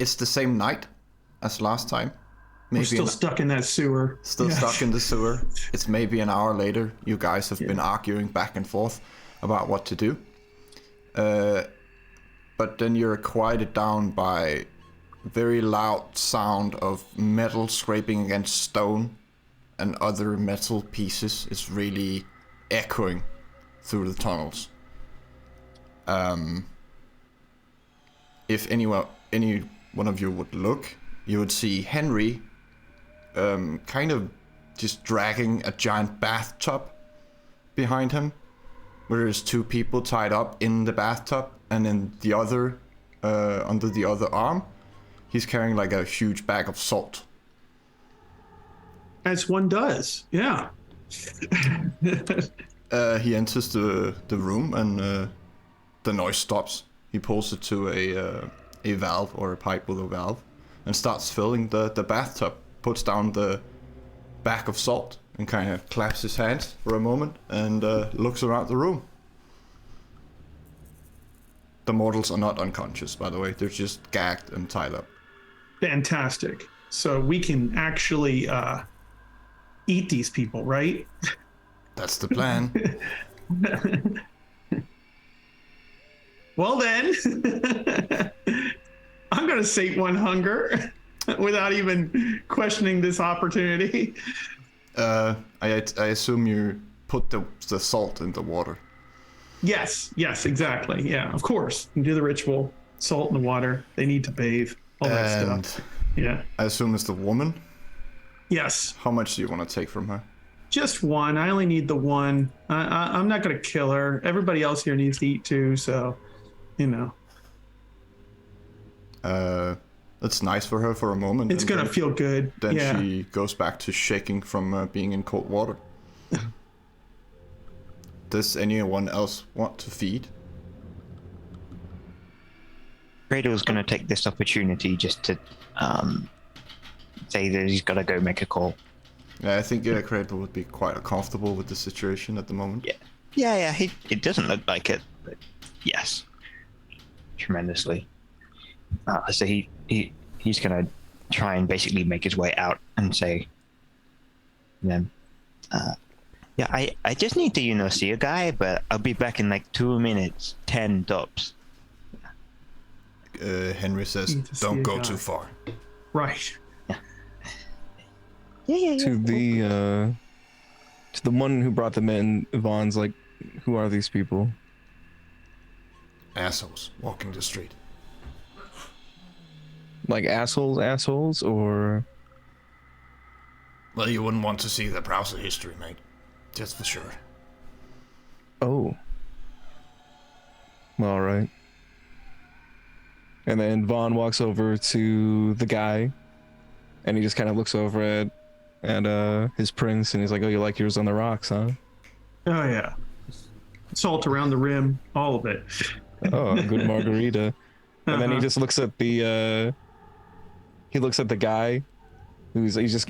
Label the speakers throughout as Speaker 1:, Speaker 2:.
Speaker 1: it's the same night as last time.
Speaker 2: We're still stuck in that sewer.
Speaker 1: Still stuck in the sewer. It's maybe an hour later. You guys have been arguing back and forth about what to do. But then you're quieted down by very loud sound of metal scraping against stone and other metal pieces. It's really echoing through the tunnels. If any one of you would look, you would see Henry kind of just dragging a giant bathtub behind him, where there's two people tied up in the bathtub, and then the other, under the other arm, he's carrying like a huge bag of salt.
Speaker 2: As one does, yeah.
Speaker 1: He enters the room, and the noise stops. He pulls it to a valve, or a pipe with a valve, and starts filling the bathtub. Puts down the bag of salt and kind of claps his hands for a moment and looks around the room. The mortals are not unconscious, by the way. They're just gagged and tied up.
Speaker 2: Fantastic. So we can actually eat these people, right?
Speaker 1: That's the plan.
Speaker 2: Well then, I'm going to sate one hunger without even questioning this opportunity.
Speaker 1: I assume you put the salt in the water.
Speaker 2: Yes, exactly. Yeah, of course. You do the ritual, salt in the water. They need to bathe, all that stuff. Yeah.
Speaker 1: I assume it's the woman?
Speaker 2: Yes.
Speaker 1: How much do you want to take from her?
Speaker 2: Just one. I only need the one. I'm not going to kill her. Everybody else here needs to eat too, so, you know.
Speaker 1: That's nice for her for a moment.
Speaker 2: It's going to feel good.
Speaker 1: Then she goes back to shaking from being in cold water. Does anyone else want to feed?
Speaker 3: Cradle's going to take this opportunity just to say that he's got to go make a call.
Speaker 1: Yeah, I think Cradle would be quite comfortable with the situation at the moment.
Speaker 3: Yeah. It doesn't look like it, but yes, tremendously. So he's going to try and basically make his way out and say, I just need to, see a guy, but I'll be back in like 2 minutes, 10 tops.
Speaker 1: Henry says, don't go too far.
Speaker 2: Right.
Speaker 3: Yeah.
Speaker 4: To the one who brought them in, Yvonne's like, who are these people?
Speaker 1: Assholes walking the street.
Speaker 4: Like assholes, or?
Speaker 1: Well, you wouldn't want to see the browser history, mate. Just for sure.
Speaker 4: Oh. All right. And then Vaughn walks over to the guy, and he just kind of looks over at his prince, and he's like, "Oh, you like yours on the rocks, huh?"
Speaker 2: Oh yeah. Salt around the rim, all of it.
Speaker 4: Oh, good margarita. And then he just looks at the guy he just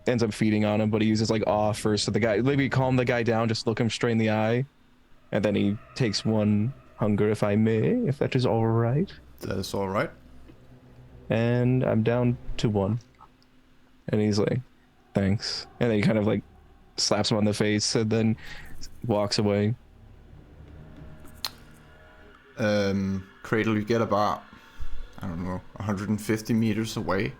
Speaker 4: ends up feeding on him, but he uses like awe first. So the guy, maybe calm the guy down, just look him straight in the eye, and then he takes one hunger, if I may, if that is all right.
Speaker 1: That is all right.
Speaker 4: And I'm down to one. And he's like, thanks. And then he kind of like slaps him on the face and then walks away.
Speaker 1: Cradle, you get about, 150 meters away,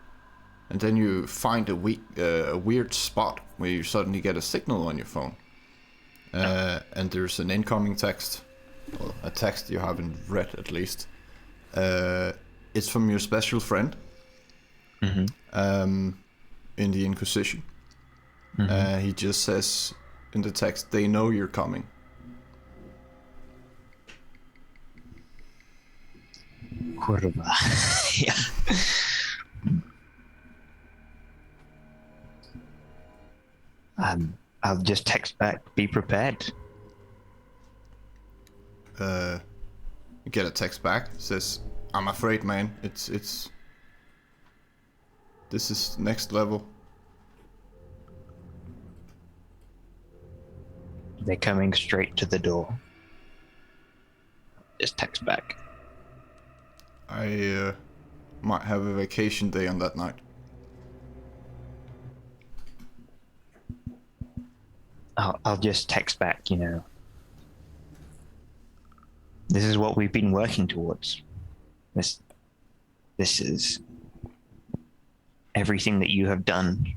Speaker 1: and then you find a weird spot where you suddenly get a signal on your phone. And there's an incoming text, well, a text you haven't read at least. It's from your special friend in the Inquisition. He just says in the text, they know you're coming.
Speaker 3: Kurwa. Yeah. I'll just text back, be prepared.
Speaker 1: You get a text back, says, I'm afraid, man, this is next level.
Speaker 3: They're coming straight to the door. Just text back.
Speaker 1: I might have a vacation day on that night.
Speaker 3: I'll just text back, you know. This is what we've been working towards. This is everything that you have done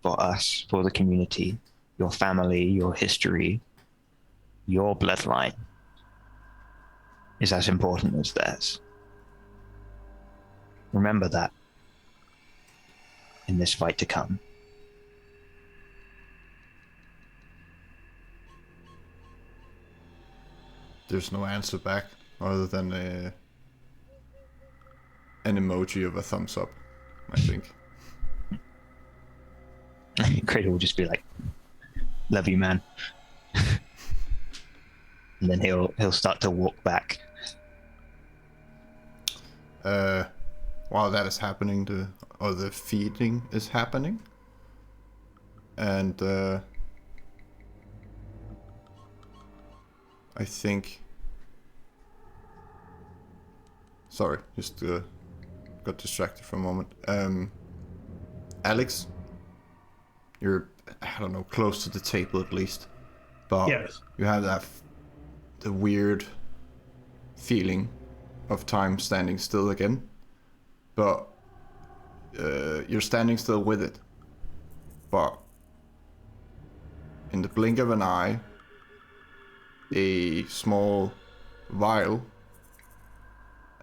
Speaker 3: for us, for the community, your family, your history, your bloodline is as important as theirs. Remember that in this fight to come.
Speaker 1: There's no answer back other than an emoji of a thumbs up, I think.
Speaker 3: Cradle will just be like, "Love you, man," and then he'll start to walk back.
Speaker 1: While that is happening, the feeding is happening, and I think. Sorry, just got distracted for a moment. Alex, you're, I don't know, close to the table at least, but
Speaker 2: Yes.
Speaker 1: you have the weird feeling of time standing still again, but you're standing still with it. But in the blink of an eye, a small vial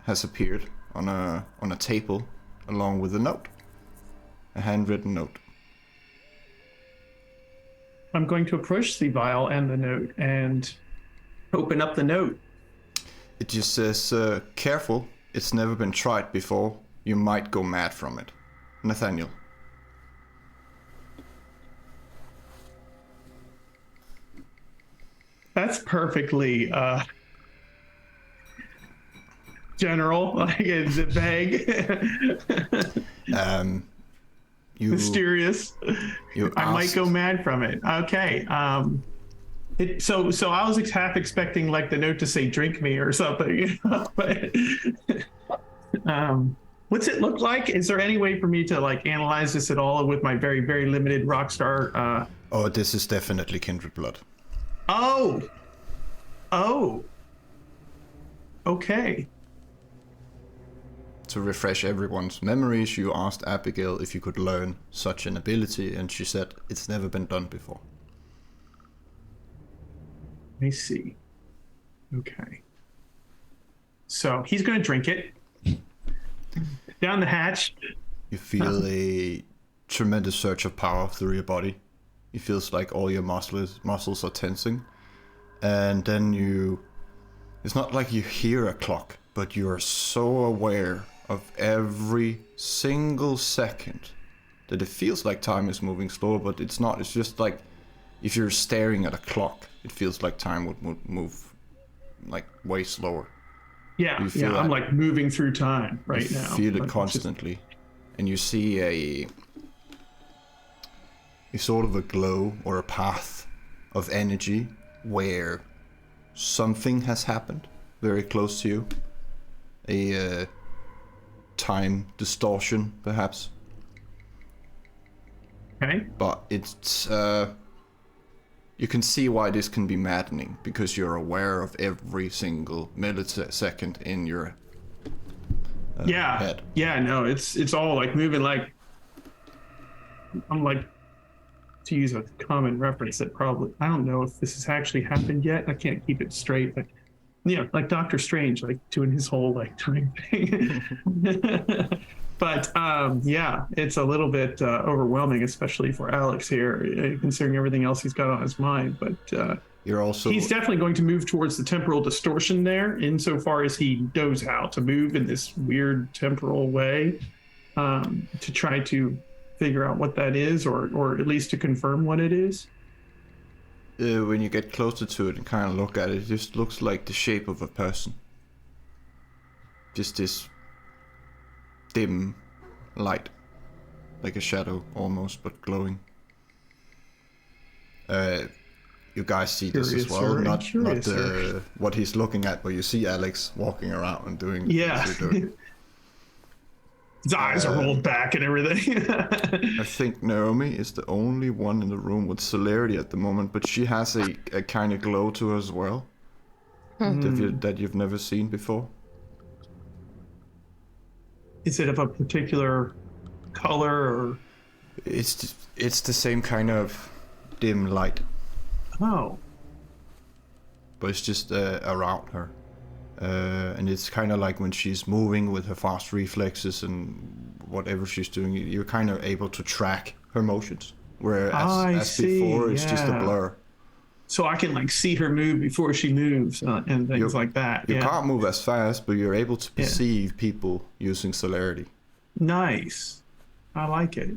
Speaker 1: has appeared on a table along with a note, a handwritten note.
Speaker 2: I'm going to approach the vial and the note and open up the note.
Speaker 1: It just says, careful, it's never been tried before. You might go mad from it. Nathaniel.
Speaker 2: That's perfectly general, like it's vague, mysterious. I might go mad from it. Okay. So I was half expecting like the note to say "drink me" or something, you know? But what's it look like? Is there any way for me to like analyze this at all with my very, very limited rockstar?
Speaker 1: Oh, this is definitely kindred blood.
Speaker 2: Oh. Okay.
Speaker 1: To refresh everyone's memories, you asked Abigail if you could learn such an ability, and she said it's never been done before.
Speaker 2: Let me see. Okay. So he's going to drink it. Down the hatch.
Speaker 1: You feel a tremendous surge of power through your body. It feels like all your muscles are tensing. And then it's not like you hear a clock, but you are so aware of every single second that it feels like time is moving slower, but it's not. It's just like if you're staring at a clock, it feels like time would move like way slower.
Speaker 2: Yeah,
Speaker 1: feel
Speaker 2: I'm
Speaker 1: that?
Speaker 2: like moving through time right
Speaker 1: You
Speaker 2: now.
Speaker 1: feel
Speaker 2: Like,
Speaker 1: it
Speaker 2: it's
Speaker 1: constantly. And you see a sort of a glow or a path of energy where something has happened very close to you. A time distortion, perhaps.
Speaker 2: Okay.
Speaker 1: But it's you can see why this can be maddening, because you're aware of every single millisecond in your head.
Speaker 2: Yeah, no, it's all like moving like I'm like, to use a common reference that probably, I don't know if this has actually happened yet. I can't keep it straight, but yeah, like Doctor Strange, like doing his whole like time thing. But yeah, it's a little bit overwhelming, especially for Alex here, considering everything else he's got on his mind. But he's definitely going to move towards the temporal distortion there, insofar as he knows how to move in this weird temporal way, to try to figure out what that is, or at least to confirm what it is.
Speaker 1: When you get closer to it and kind of look at it, it just looks like the shape of a person. Just this dim light, like a shadow almost, but glowing. You guys see this as well, not
Speaker 2: Curious,
Speaker 1: what he's looking at, but you see Alex walking around and doing
Speaker 2: Yeah.
Speaker 1: what you're doing.
Speaker 2: His eyes are rolled back and everything.
Speaker 1: I think Naomi is the only one in the room with celerity at the moment, but she has a kind of glow to her as well that you've never seen before.
Speaker 2: Is it of a particular color or?
Speaker 1: It's the same kind of dim light,
Speaker 2: Oh,
Speaker 1: but it's just around her. And it's kind of like when she's moving with her fast reflexes and whatever she's doing, you're kind of able to track her motions. Whereas as before, it's just a blur.
Speaker 2: So I can like see her move before she moves and things like that.
Speaker 1: You can't move as fast, but you're able to perceive people using celerity.
Speaker 2: Nice. I like it.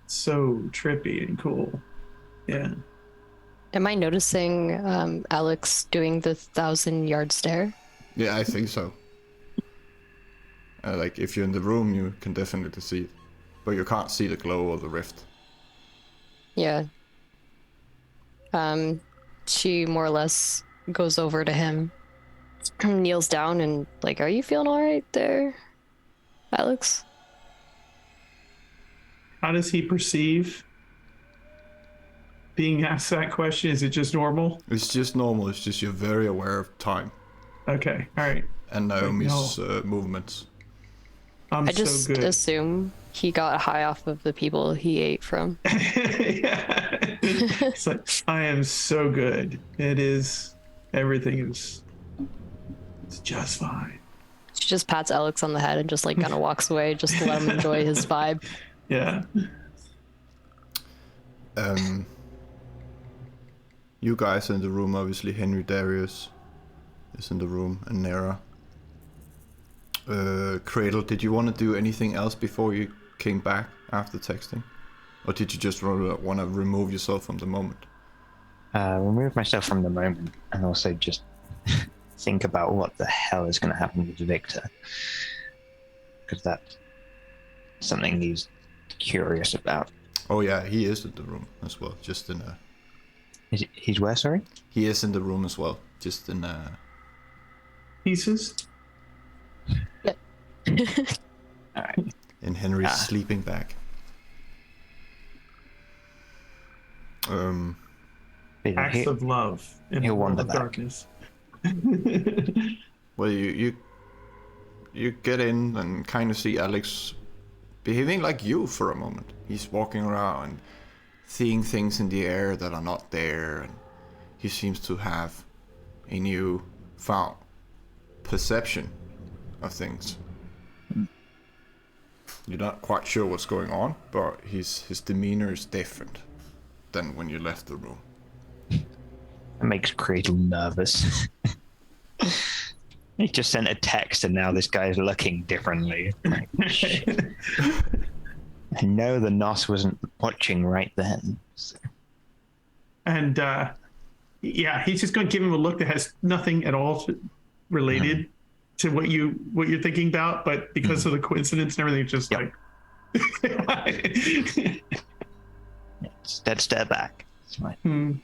Speaker 2: So trippy and cool. Yeah.
Speaker 5: Am I noticing Alex doing the 1,000-yard stare?
Speaker 1: Yeah, I think so. Like, if you're in the room, you can definitely see it. But you can't see the glow or the rift.
Speaker 5: Yeah. She more or less goes over to him, kneels down and like, are you feeling all right there, Alex?
Speaker 2: How does he perceive being asked that question? Is it just normal?
Speaker 1: It's just normal. It's just you're very aware of time.
Speaker 2: Okay, all right.
Speaker 1: And Naomi's movements.
Speaker 5: I just
Speaker 2: so good.
Speaker 5: assume he got high off of the people he ate from.
Speaker 2: Yeah. It's like, I am so good. Everything is it's just fine.
Speaker 5: She just pats Alex on the head and just like kind of walks away just to let him enjoy his vibe.
Speaker 2: Yeah.
Speaker 1: You guys are in the room, obviously. Henry Darius is in the room, and Nera. Cradle, did you want to do anything else before you came back after texting? Or did you just want to remove yourself from the moment?
Speaker 3: Remove myself from the moment, and also just think about what the hell is going to happen with Victor. Because that's something he's curious about.
Speaker 1: Oh yeah, he is in the room as well, just in a...
Speaker 3: He's where, sorry?
Speaker 1: He is in the room as well, just in a...
Speaker 2: Pieces?
Speaker 3: Alright.
Speaker 1: In Henry's sleeping bag.
Speaker 2: Acts of love in the world of darkness.
Speaker 1: Well, you get in and kind of see Alex behaving like you for a moment. He's walking around, seeing things in the air that are not there, and he seems to have a new found perception of things. You're not quite sure what's going on, but his demeanor is different than when you left the room.
Speaker 3: It makes Cradle nervous. He just sent a text and now this guy's looking differently. Like, I know the Nos wasn't watching right then. So.
Speaker 2: And yeah, he's just going to give him a look that has nothing at all related to what you're thinking about, but because of the coincidence and everything, it's just like
Speaker 3: Dead stare back. It's fine.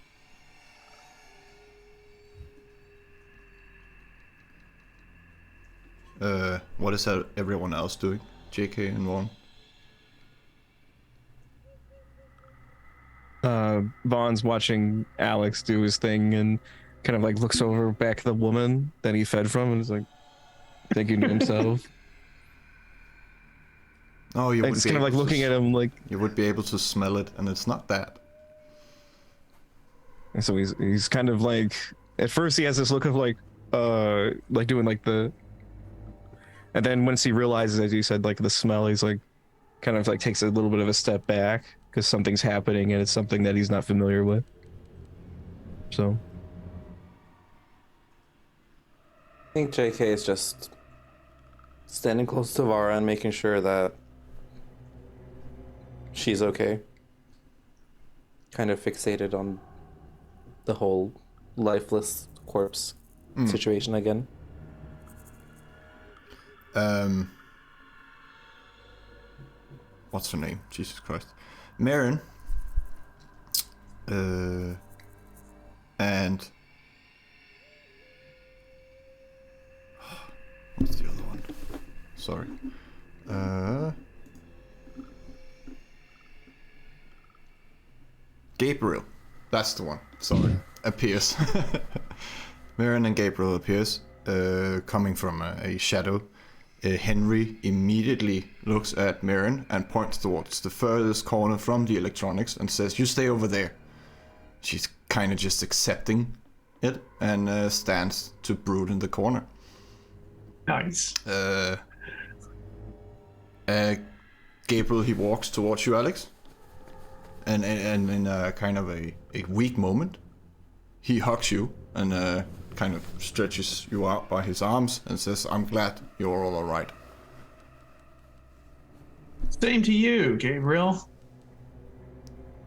Speaker 1: What is everyone else doing? JK and Vaughn?
Speaker 4: Vaughn's watching Alex do his thing and kind of like looks over back at the woman that he fed from and is like thinking to himself.
Speaker 1: Oh, you would
Speaker 4: It's
Speaker 1: be
Speaker 4: kind of like
Speaker 1: able to
Speaker 4: looking at him like...
Speaker 1: You would be able to smell it, and it's not that.
Speaker 4: And so he's kind of like... At first he has this look of like doing like the... And then once he realizes, as you said, like the smell, he's like kind of like takes a little bit of a step back because something's happening and it's something that he's not familiar with. So
Speaker 6: I think JK is just standing close to Vara and making sure that she's okay. Kind of fixated on the whole lifeless corpse situation again.
Speaker 1: What's her name? Jesus Christ. Marin. And what's the other one? Sorry. Gabriel, that's the one, sorry, appears. Mirren and Gabriel appears, coming from a shadow. Henry immediately looks at Mirren and points towards the furthest corner from the electronics and says, "You stay over there." She's kind of just accepting it and stands to brood in the corner.
Speaker 2: Nice.
Speaker 1: Gabriel, he walks towards you, Alex, and in a kind of a weak moment, he hugs you and kind of stretches you out by his arms and says, "I'm glad you're all alright."
Speaker 2: Same to you, Gabriel.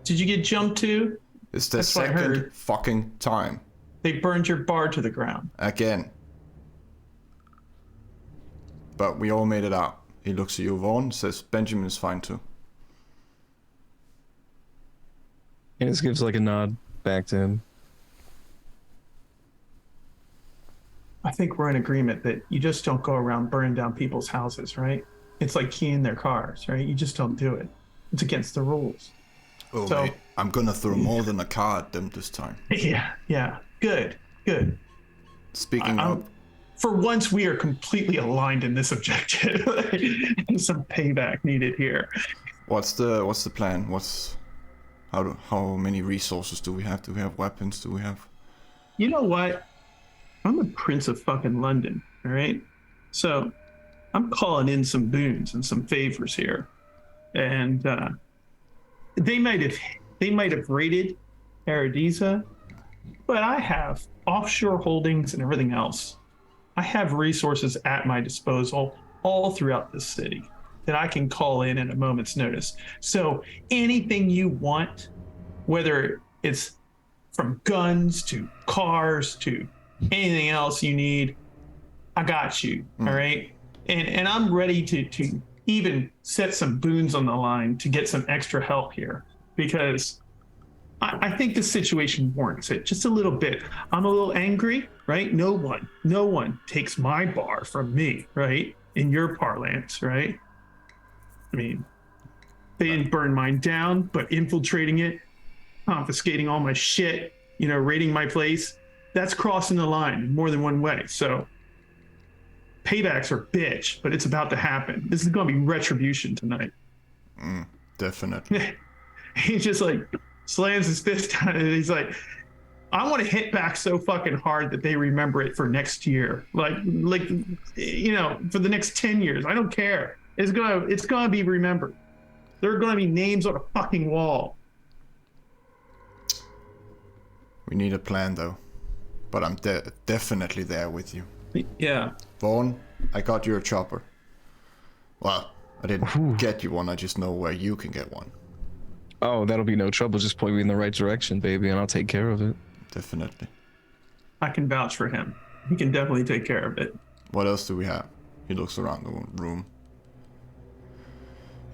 Speaker 2: Did you get jumped too?
Speaker 1: It's the
Speaker 2: That's what I
Speaker 1: second
Speaker 2: heard.
Speaker 1: fucking time.
Speaker 2: They burned your bar to the ground.
Speaker 1: Again. But we all made it out. He looks at you, Vaughn, says, "Benjamin's fine too."
Speaker 4: He just gives like a nod back to him.
Speaker 2: I think we're in agreement that you just don't go around burning down people's houses, right? It's like keying their cars, right? You just don't do it. It's against the rules.
Speaker 1: Oh,
Speaker 2: So-
Speaker 1: mate, I'm gonna throw more than a car at them this time.
Speaker 2: Yeah. Good.
Speaker 1: Speaking
Speaker 2: I'm-
Speaker 1: of,
Speaker 2: For once, we are completely aligned in this objective. There's some payback needed here.
Speaker 1: what's the plan? How many resources do we have? Do we have weapons? Do we have?
Speaker 2: You know what? I'm the Prince of fucking London, all right? So I'm calling in some boons and some favors here. And they might have raided Paradisa, but I have offshore holdings and everything else. I have resources at my disposal all throughout the city that I can call in at a moment's notice. So anything you want, whether it's from guns to cars to anything else you need, I got you. All right. And I'm ready to even set some boons on the line to get some extra help here, because I think the situation warrants it just a little bit. I'm a little angry, right? No one takes my bar from me, right? In your parlance, right? I mean, they didn't burn mine down, but infiltrating it, confiscating all my shit, raiding my place, that's crossing the line in more than one way. So paybacks are bitch, but it's about to happen. This is going to be retribution tonight.
Speaker 1: Definitely.
Speaker 2: He just like slams his fist down and he's like, I want to hit back so fucking hard that they remember it for next year. Like, for the next 10 years. I don't care. It's gonna be remembered. There are gonna be names on a fucking wall.
Speaker 1: We need a plan though, but I'm definitely there with you.
Speaker 2: Yeah.
Speaker 1: Vaughn, I got you a chopper. Well, I didn't get you one. I just know where you can get one.
Speaker 4: Oh, that'll be no trouble. Just point me in the right direction, baby, and I'll take care of it.
Speaker 1: Definitely.
Speaker 2: I can vouch for him. He can definitely take care of it.
Speaker 1: What else do we have? He looks around the room.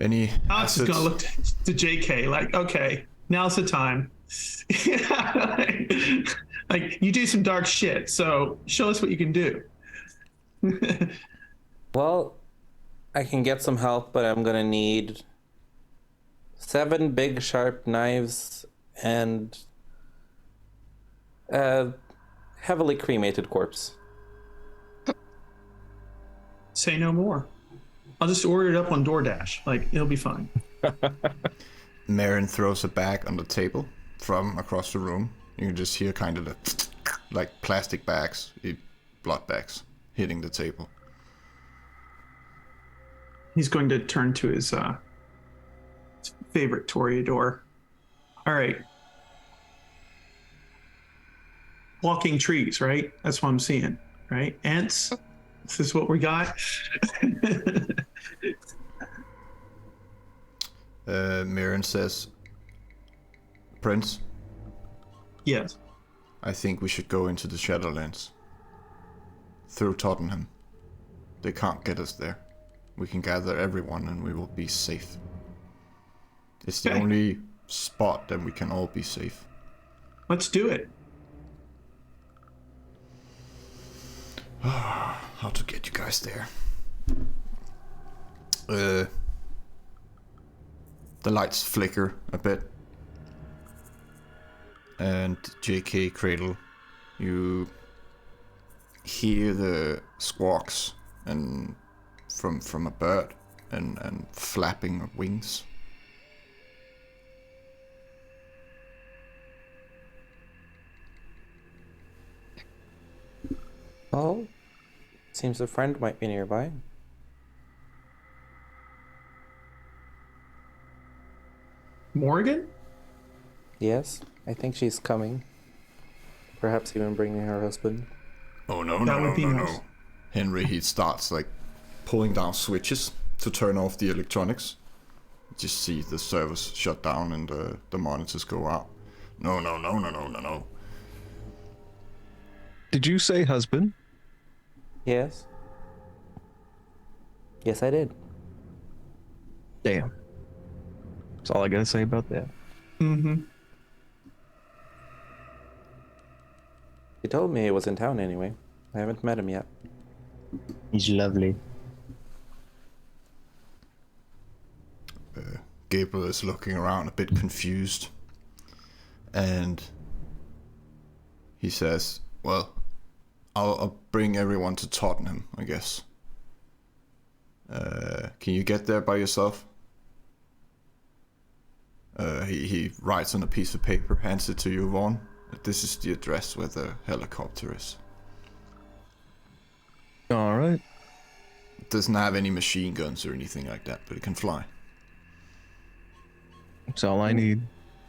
Speaker 1: Any
Speaker 2: Alex is
Speaker 1: assets?
Speaker 2: gonna look to JK like, okay, now's the time. like you do some dark shit, so show us what you can do.
Speaker 6: Well, I can get some help, but I'm gonna need 7 big sharp knives and a heavily cremated corpse.
Speaker 2: Say no more. I'll just order it up on DoorDash. Like, it'll be fine.
Speaker 1: Marin throws a bag on the table from across the room. You can just hear kind of the like plastic bags, blood bags hitting the table.
Speaker 2: He's going to turn to his favorite Toreador. All right. Walking trees, right? That's what I'm seeing, right? Ants. This is what we got.
Speaker 1: Marin says, "Prince,
Speaker 2: Yes.
Speaker 1: I think we should go into the Shadowlands. Through Tottenham. They can't get us there. We can gather everyone and we will be safe. It's the
Speaker 2: Okay.
Speaker 1: only spot that we can all be safe."
Speaker 2: Let's do it.
Speaker 1: How to get you guys there? The lights flicker a bit. and JK Cradle, you hear the squawks and from a bird and flapping of wings.
Speaker 6: Oh, seems a friend might be nearby.
Speaker 2: Morgan?
Speaker 6: Yes, I think she's coming. Perhaps even bringing her husband.
Speaker 1: Oh no,
Speaker 2: That
Speaker 1: no,
Speaker 2: would
Speaker 1: no,
Speaker 2: be
Speaker 1: no,
Speaker 2: nice.
Speaker 1: no. Henry, he starts like pulling down switches to turn off the electronics. You just see the servers shut down and the monitors go out. No, no, no, no, no, no, no.
Speaker 4: Did you say husband?
Speaker 6: Yes. Yes, I did.
Speaker 4: Damn. That's all I gotta say about that.
Speaker 2: Mm-hmm.
Speaker 6: He told me he was in town anyway. I haven't met him yet.
Speaker 3: He's lovely.
Speaker 1: Gabriel is looking around a bit confused. And he says, well, I'll bring everyone to Tottenham, I guess. Can you get there by yourself? He writes on a piece of paper, hands it to you, Vaughn. This is the address where the helicopter is.
Speaker 4: All right.
Speaker 1: It doesn't have any machine guns or anything like that, but it can fly.
Speaker 4: That's all I need.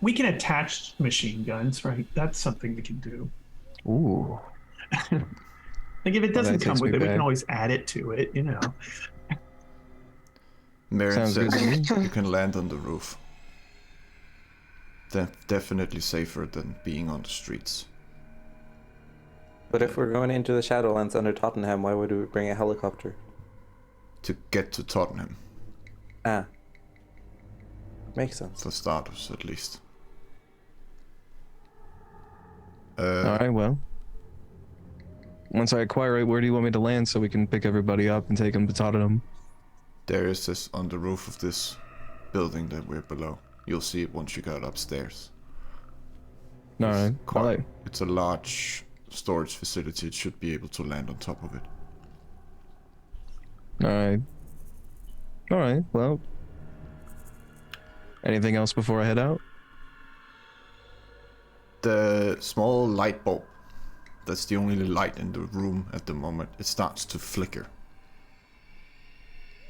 Speaker 2: We can attach machine guns, right? That's something we can do.
Speaker 4: Ooh.
Speaker 2: Like if it doesn't come
Speaker 4: takes
Speaker 2: with
Speaker 4: me
Speaker 2: it, we
Speaker 4: back.
Speaker 2: can always add it to it, you know.
Speaker 1: Marion
Speaker 4: Sounds good
Speaker 1: says
Speaker 4: to me.
Speaker 1: you can land on the roof. Definitely safer than being on the streets.
Speaker 6: But if we're going into the Shadowlands under Tottenham, why would we bring a helicopter?
Speaker 1: To get to Tottenham,
Speaker 6: Ah. Makes sense.
Speaker 1: for starters at least.
Speaker 4: All right, well. Once I acquire it, where do you want me to land so we can pick everybody up and take them to Tottenham?
Speaker 1: There is this on the roof of this building that we're below. You'll see it once you get upstairs.
Speaker 4: All right.
Speaker 1: It's a large storage facility. It should be able to land on top of it.
Speaker 4: All right. All right. Well. Anything else before I head out?
Speaker 1: The small light bulb, that's the only light in the room at the moment, it starts to flicker.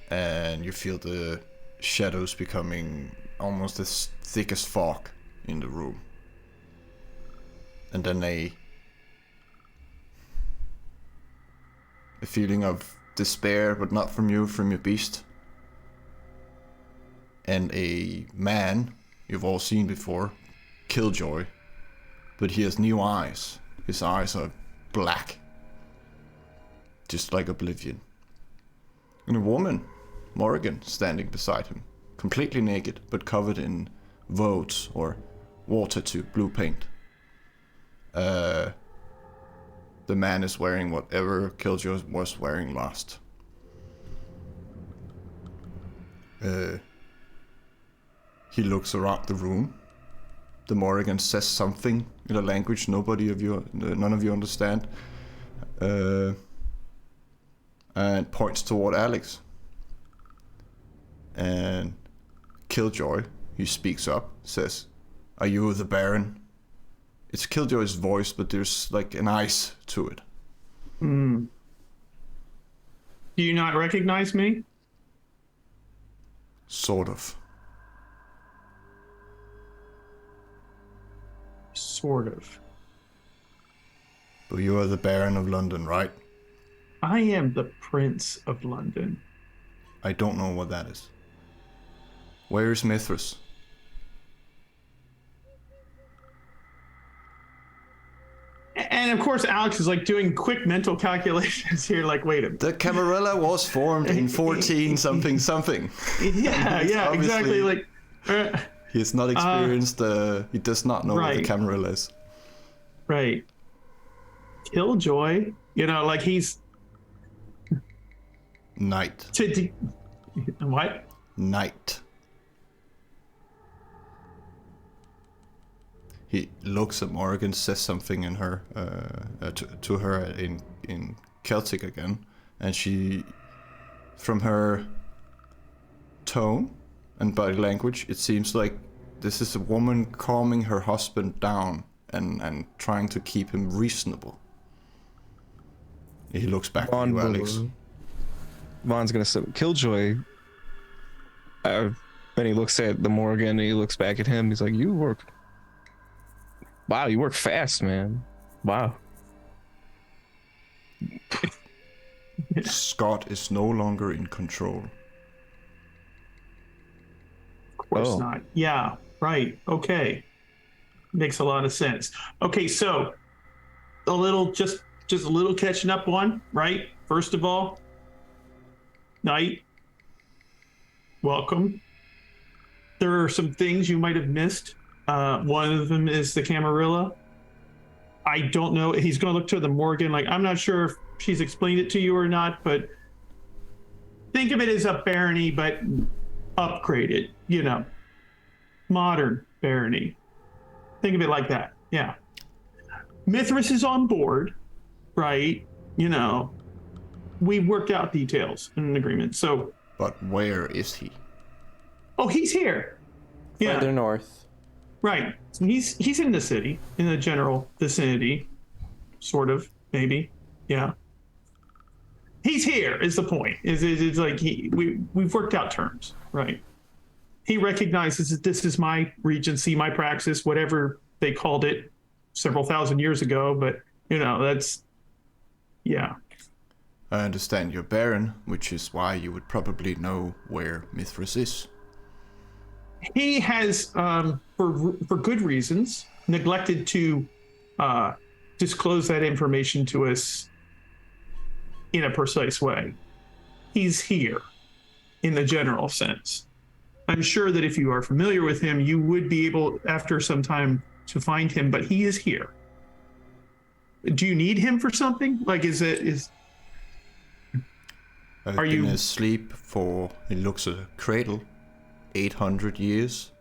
Speaker 1: And you feel the shadows becoming almost as thick as fog in the room. And then a feeling of despair, but not from you, from your beast. And a man you've all seen before, Killjoy, but he has new eyes. His eyes are black, just like Oblivion. And a woman, Morrigan, standing beside him, completely naked, but covered in vodes or water to blue paint. The man is wearing whatever Killjoy was wearing last. He looks around the room. The Morrigan says something in a language none of you understand, and points toward Alex. And Killjoy, he speaks up, says, "Are you the Baron?" It's Killjoy's voice, but there's like an ice to it.
Speaker 2: Do you not recognize me?
Speaker 1: Sort of.
Speaker 2: Sort of.
Speaker 1: But you are the Baron of London, right?
Speaker 2: I am the Prince of London.
Speaker 1: I don't know what that is. Where is Mithras?
Speaker 2: And of course, Alex is like doing quick mental calculations here. Like, wait a minute.
Speaker 1: The Camarilla was formed in 14 something something.
Speaker 2: Yeah, yeah, exactly.
Speaker 1: obviously-
Speaker 2: Like,
Speaker 1: He has not experienced he does not know what the
Speaker 2: right.
Speaker 1: Camarilla is.
Speaker 2: right. Killjoy, you know, like he's
Speaker 1: Knight. He looks at Morrigan, says something in her to her in Celtic again, and she, from her tone and body language, it seems like this is a woman calming her husband down and trying to keep him reasonable. He looks back at you, Alex.
Speaker 4: Vaughn's gonna say, Killjoy. Then he looks at the Morgan and he looks back at him. He's like, you work fast, man. Wow.
Speaker 1: Scott is no longer in control.
Speaker 2: Of course not. Yeah, right. Okay. Makes a lot of sense. Okay, so just a little catching up on, right? First of all, Knight, welcome. There are some things you might have missed. One of them is the Camarilla. I don't know. He's going to look to the Morgan. Like, I'm not sure if she's explained it to you or not, but think of it as a barony, but upgraded, modern barony. Think of it like that. Yeah. Mithras is on board, right? We worked out details in an agreement. So.
Speaker 1: But where is he?
Speaker 2: Oh, he's here. Yeah.
Speaker 6: Further north.
Speaker 2: Right. So he's in the city, in the general vicinity, sort of, maybe. Yeah. He's here is the point. It's like we've worked out terms, right? He recognizes that this is my regency, my praxis, whatever they called it several thousand years ago, but that's yeah.
Speaker 1: I understand you're Baron, which is why you would probably know where Mithras is.
Speaker 2: He has, for good reasons, neglected to disclose that information to us in a precise way. He's here, in the general sense. I'm sure that if you are familiar with him, you would be able, after some time, to find him, but he is here. Do you need him for something? Like,
Speaker 1: I've
Speaker 2: Are
Speaker 1: been
Speaker 2: you-
Speaker 1: asleep for, it looks a cradle, 800 years.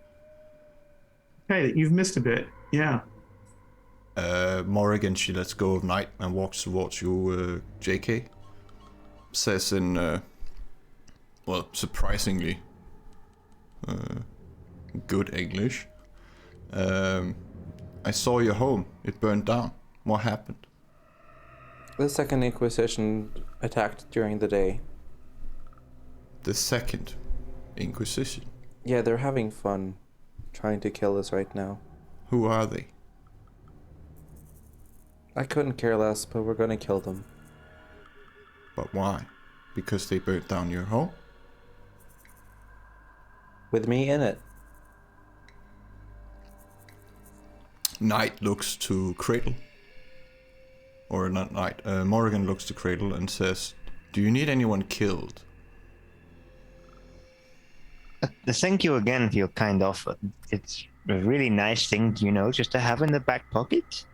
Speaker 2: Hey, you've missed a bit. Yeah.
Speaker 1: Morrigan, she lets go of Knight and walks towards you, JK. Says in, surprisingly good English. I saw your home. It burned down. What happened?
Speaker 6: The Second Inquisition attacked during the day.
Speaker 1: The Second Inquisition.
Speaker 6: Yeah, they're having fun trying to kill us right now.
Speaker 1: Who are they?
Speaker 6: I couldn't care less, but we're gonna kill them.
Speaker 1: But why? Because they burnt down your home?
Speaker 6: With me in it.
Speaker 1: Knight looks to Cradle. Or not Knight. Morrigan looks to Cradle and says, do you need anyone killed?
Speaker 3: Thank you again for your kind offer. It's a really nice thing, just to have in the back pocket.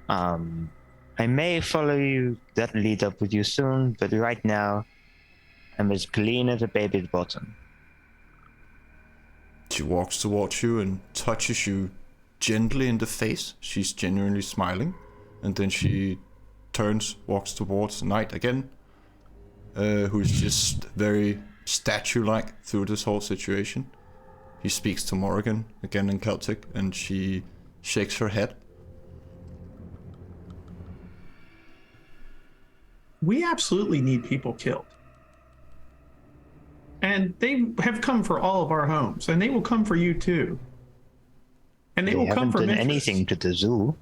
Speaker 3: I may follow you that lead up with you soon, but right now, I'm as clean as a baby's bottom.
Speaker 1: She walks towards you and touches you gently in the face. She's genuinely smiling. And then she walks towards Knight again, who's just very statue-like through this whole situation. He speaks to Morrigan again in Celtic, and she shakes her head.
Speaker 2: We absolutely need people killed. And they have come for all of our homes, and they will come for you too. And they will come
Speaker 3: haven't
Speaker 2: for
Speaker 3: done
Speaker 2: Mithras.
Speaker 3: anything to the zoo.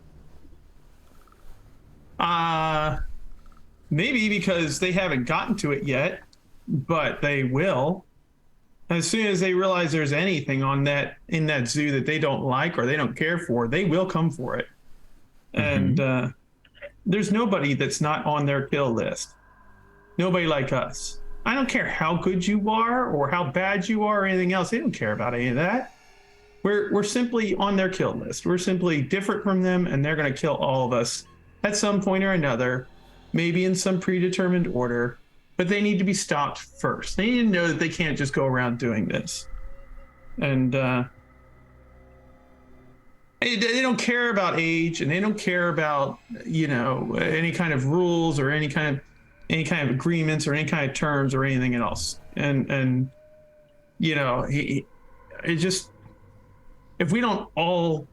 Speaker 2: Maybe because they haven't gotten to it yet, but they will. As soon as they realize there's anything in that zoo that they don't like or they don't care for, they will come for it. Mm-hmm. And there's nobody that's not on their kill list. Nobody like us. I don't care how good you are or how bad you are or anything else. They don't care about any of that. We're simply on their kill list. We're simply different from them, and they're going to kill all of us at some point or another, maybe in some predetermined order, but they need to be stopped first. They need to know that they can't just go around doing this. And They don't care about age, and they don't care about any kind of rules or any kind of agreements or any kind of terms or anything else. And it just, if we don't all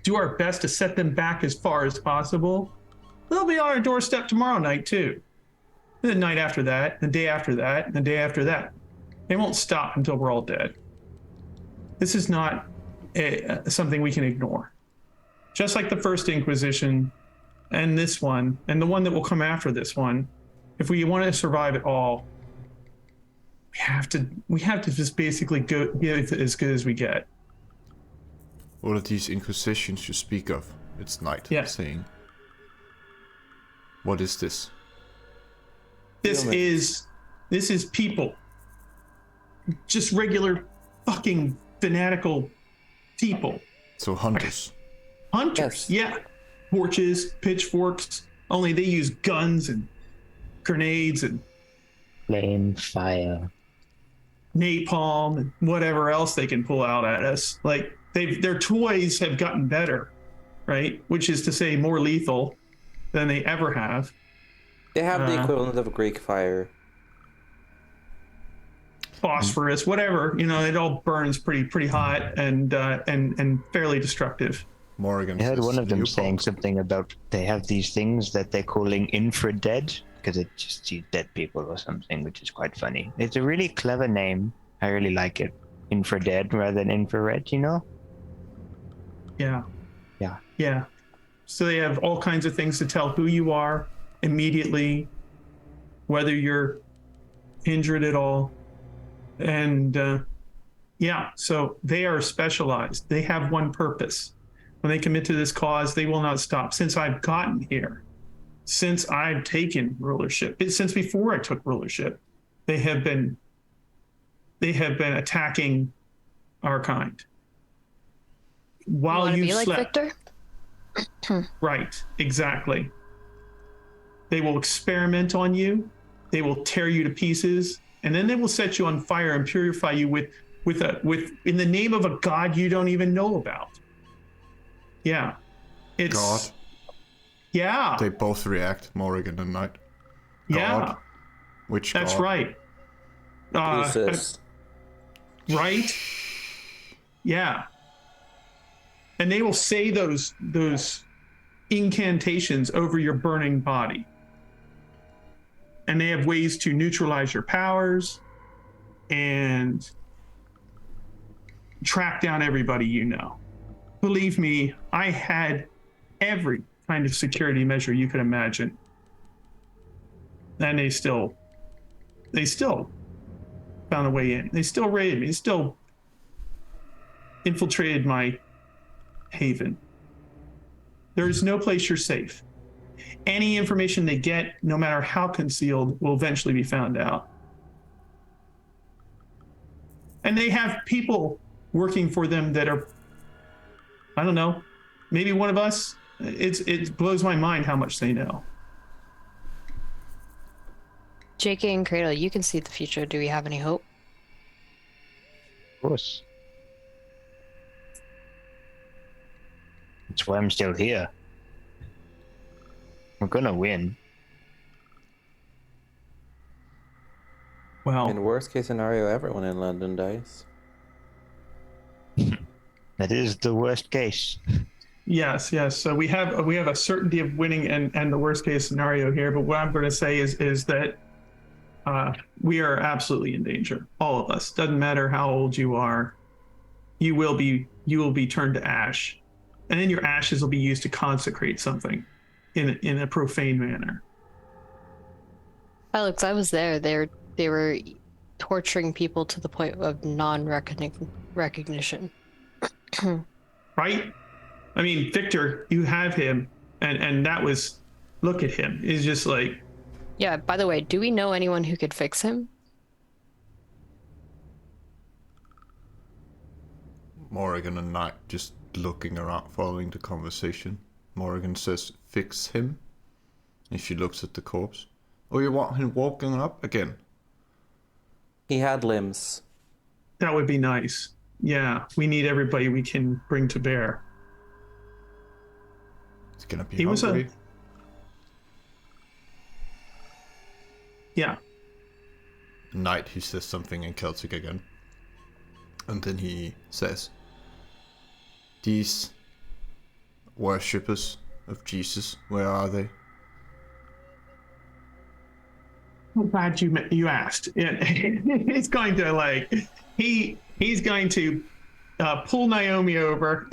Speaker 2: do our best to set them back as far as possible, they'll be on our doorstep tomorrow night too. And the night after that, the day after that, and the day after that. They won't stop until we're all dead. This is not something we can ignore. Just like the First Inquisition and this one, and the one that will come after this one, if we want to survive it all, we have to just basically give as good as we get.
Speaker 1: All of these inquisitions you speak of, it's Knight saying. What is this?
Speaker 2: This is people. Just regular fucking fanatical people.
Speaker 1: So hunters.
Speaker 2: Hunters, yeah. Torches, pitchforks, only they use guns and grenades and
Speaker 3: Flame, fire.
Speaker 2: napalm and whatever else they can pull out at us. Like their toys have gotten better, right? Which is to say more lethal than they ever have.
Speaker 6: They have the equivalent of a Greek fire.
Speaker 2: Phosphorus, whatever, it all burns pretty hot and fairly destructive.
Speaker 1: Morrigan.
Speaker 3: I heard
Speaker 1: says,
Speaker 3: one of them
Speaker 1: "Leopold."
Speaker 3: saying something about they have these things that they're calling infradead because it just sees dead people or something, which is quite funny. It's a really clever name. I really like it. Infradead rather than infrared,
Speaker 2: Yeah.
Speaker 3: Yeah.
Speaker 2: Yeah. So they have all kinds of things to tell who you are immediately, whether you're injured at all. And so they are specialized. They have one purpose. When they commit to this cause, they will not stop. Since I've gotten here, since I've taken rulership, since before I took rulership, they have been attacking our kind. While you slept.
Speaker 5: Like Victor?
Speaker 2: Right, exactly. They will experiment on you. They will tear you to pieces, and then they will set you on fire and purify you with in the name of a god you don't even know about. Yeah, it's
Speaker 1: God.
Speaker 2: Yeah,
Speaker 1: They both react, Morrigan and Knight.
Speaker 2: yeah,
Speaker 1: God. Which
Speaker 2: that's
Speaker 1: god?
Speaker 2: right.
Speaker 6: Jesus.
Speaker 2: Right? Yeah. And they will say those incantations over your burning body. And they have ways to neutralize your powers and track down everybody you know. Believe me, I had every kind of security measure you could imagine. And they still found a way in. They still raided me. They still infiltrated my haven. There is no place you're safe. Any information they get, no matter how concealed, will eventually be found out. And they have people working for them that are, I don't know, maybe one of us. It blows my mind how much they know.
Speaker 5: JK and Cradle, you can see the future. Do we have any hope?
Speaker 3: Of course. That's why I'm still here. We're gonna win.
Speaker 2: Well,
Speaker 6: In worst case scenario, everyone in London dies.
Speaker 3: That is the worst case.
Speaker 2: yes. So we have a certainty of winning and the worst case scenario here. But what I'm going to say is that we are absolutely in danger. All of us. Doesn't matter how old you are. You will be turned to ash, and then your ashes will be used to consecrate something in a profane manner.
Speaker 5: Alex, I was there. They were torturing people to the point of non-recognition.
Speaker 2: Right? I mean, Victor, you have him, and that was, look at him. He's just like,
Speaker 5: Yeah, by the way, do we know anyone who could fix him?
Speaker 1: Morrigan and Knight just looking around, following the conversation. Morrigan says, "Fix him." And she looks at the corpse. Oh, you want him walking up again?
Speaker 6: He had limbs.
Speaker 2: that would be nice. Yeah, we need everybody we can bring to bear.
Speaker 1: It's gonna be
Speaker 2: He was
Speaker 1: hungry.
Speaker 2: Yeah.
Speaker 1: Knight, he says something in Celtic again. And then he says, these worshippers of Jesus, where are they?
Speaker 2: I'm glad you asked. He's going to like he's going to pull Naomi over.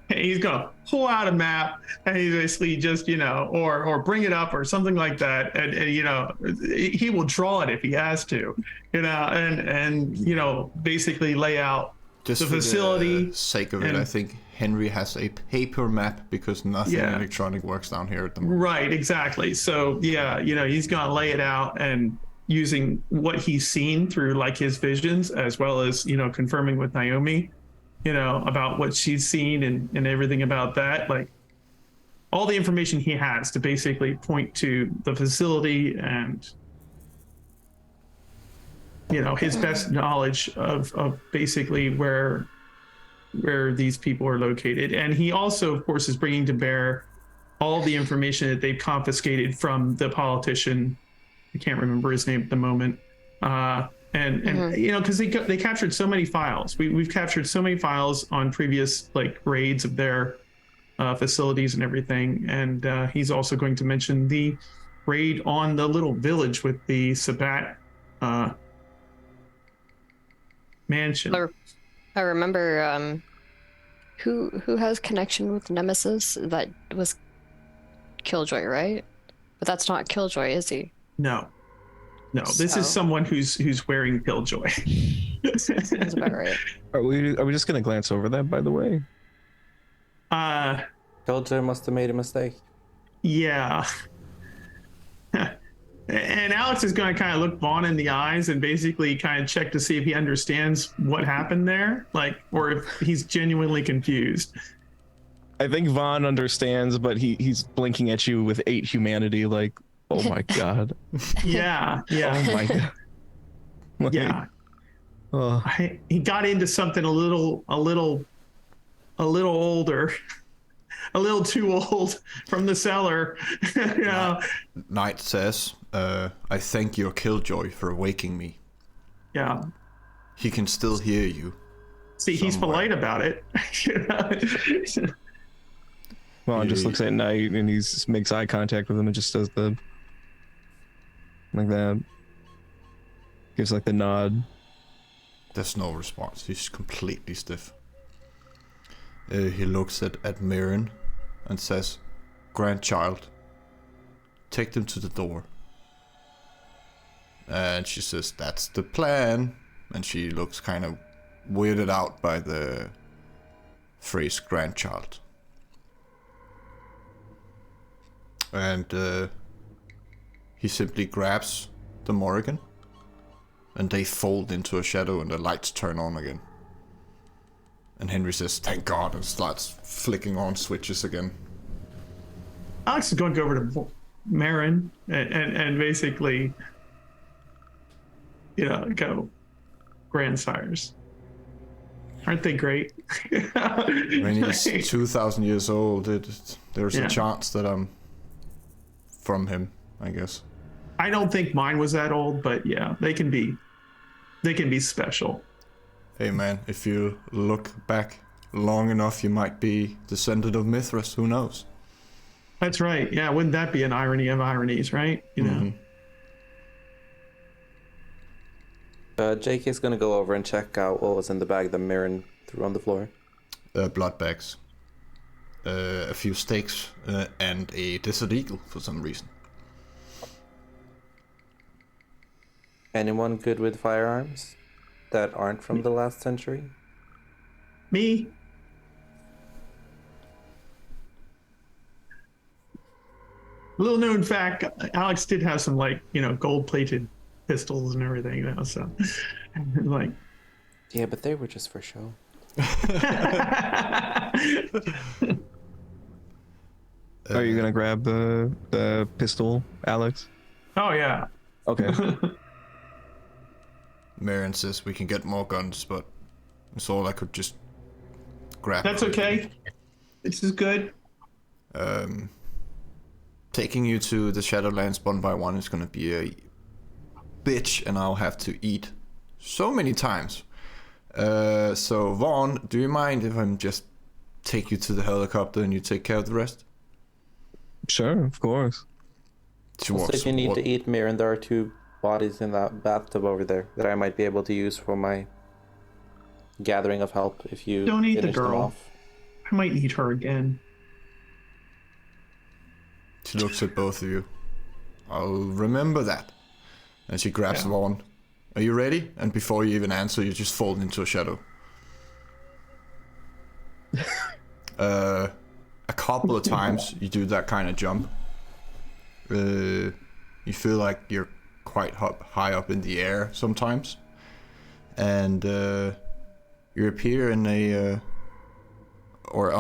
Speaker 2: He's going to pull out a map and he's basically just or bring it up or something like that, and he will draw it if he has to, and basically lay out
Speaker 1: Just
Speaker 2: the
Speaker 1: for
Speaker 2: facility.
Speaker 1: the sake of it,
Speaker 2: and-
Speaker 1: I think Henry has a paper map because nothing
Speaker 2: Yeah.
Speaker 1: electronic works down here at the moment.
Speaker 2: Right, exactly. So yeah, he's gonna lay it out and using what he's seen through like his visions, as well as confirming with Naomi, about what she's seen and everything about that, like all the information he has to basically point to the facility and his best knowledge of basically where these people are located. And he also, of course, is bringing to bear all the information that they've confiscated from the politician. I can't remember his name at the moment. And because they captured so many files. We've captured so many files on previous like raids of their facilities and everything. And he's also going to mention the raid on the little village with the Sabat mansion.
Speaker 5: I remember who has connection with Nemesis? That was Killjoy, right? But that's not Killjoy, is he?
Speaker 2: No, this
Speaker 5: So-
Speaker 2: is someone who's wearing Killjoy.
Speaker 5: That's about right.
Speaker 4: Are we just gonna glance over that, by the way?
Speaker 6: Killjoy must have made a mistake.
Speaker 2: Yeah. And Alex is going to kind of look Vaughn in the eyes and basically kind of check to see if he understands what happened there, like, or if he's genuinely confused.
Speaker 4: I think Vaughn understands, but he's blinking at you with 8 humanity, like, oh my god.
Speaker 2: Yeah,
Speaker 4: Oh
Speaker 2: yeah,
Speaker 4: my god. Like,
Speaker 2: yeah.
Speaker 4: oh.
Speaker 2: He got into something a little older, a little too old from the cellar.
Speaker 1: Knight says, I thank your Killjoy for waking me.
Speaker 2: Yeah.
Speaker 1: He can still hear you.
Speaker 2: See, he's
Speaker 1: Somewhere.
Speaker 2: polite about it.
Speaker 4: Vaughn just looks at Knight and he just makes eye contact with him and just does the like that. Gives like the nod.
Speaker 1: There's no response. He's completely stiff. He looks at Mirren and says, grandchild, take them to the door. And she says, that's the plan. And she looks kind of weirded out by the phrase grandchild. And he simply grabs the Morrigan and they fold into a shadow and the lights turn on again. And Henry says, thank God, and starts flicking on switches again.
Speaker 2: Alex is going to go over to Marin and basically, go, grandsires. Aren't they great?
Speaker 1: When he's 2,000 years old, there's
Speaker 2: Yeah.
Speaker 1: a chance that I'm from him, I guess.
Speaker 2: I don't think mine was that old, but yeah, they can be special.
Speaker 1: Hey man, if you look back long enough, you might be descendant of Mithras, who knows?
Speaker 2: That's right. Yeah, wouldn't that be an irony of ironies, right?
Speaker 6: Jake is gonna go over and check out what was in the bag that Mirren threw on the floor.
Speaker 1: Blood bags. A few steaks, and a desert eagle for some reason.
Speaker 6: Anyone good with firearms that aren't from the last century?
Speaker 2: Me? Little known fact, Alex did have some gold-plated pistols and everything, so like.
Speaker 6: Yeah, but they were just for show.
Speaker 4: Are you gonna grab the pistol, Alex?
Speaker 2: Oh yeah.
Speaker 4: Okay.
Speaker 1: Marion says we can get more guns, but it's all I could just grab.
Speaker 2: That's okay. This is good.
Speaker 1: Taking you to the Shadowlands one by one is gonna be a bitch, and I'll have to eat so many times. So Vaughn, do you mind if I'm just take you to the helicopter and you take care of the rest?
Speaker 4: Sure, of course.
Speaker 6: Also, if you need to eat, Mirren, there are 2 bodies in that bathtub over there that I might be able to use for my gathering of help if you
Speaker 2: Don't eat the
Speaker 6: finish them
Speaker 2: girl.
Speaker 6: off.
Speaker 2: I might eat her again.
Speaker 1: She looks at both of you. I'll remember that. And she grabs Vaughn. Are you ready? And before you even answer, you just fall into a shadow. A couple of times you do that kind of jump. You feel like you're quite high up in the air sometimes. And you appear in on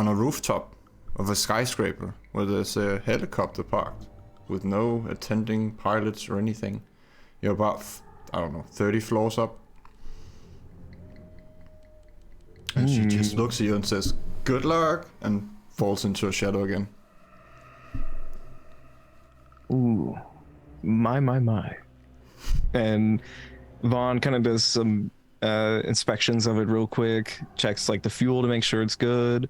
Speaker 1: a rooftop of a skyscraper where there's a helicopter parked with no attending pilots or anything. You're about, 30 floors up. And she just looks at you and says, "Good luck," and falls into a shadow again.
Speaker 4: Ooh, my. And Vaughn kind of does some inspections of it real quick, checks like the fuel to make sure it's good,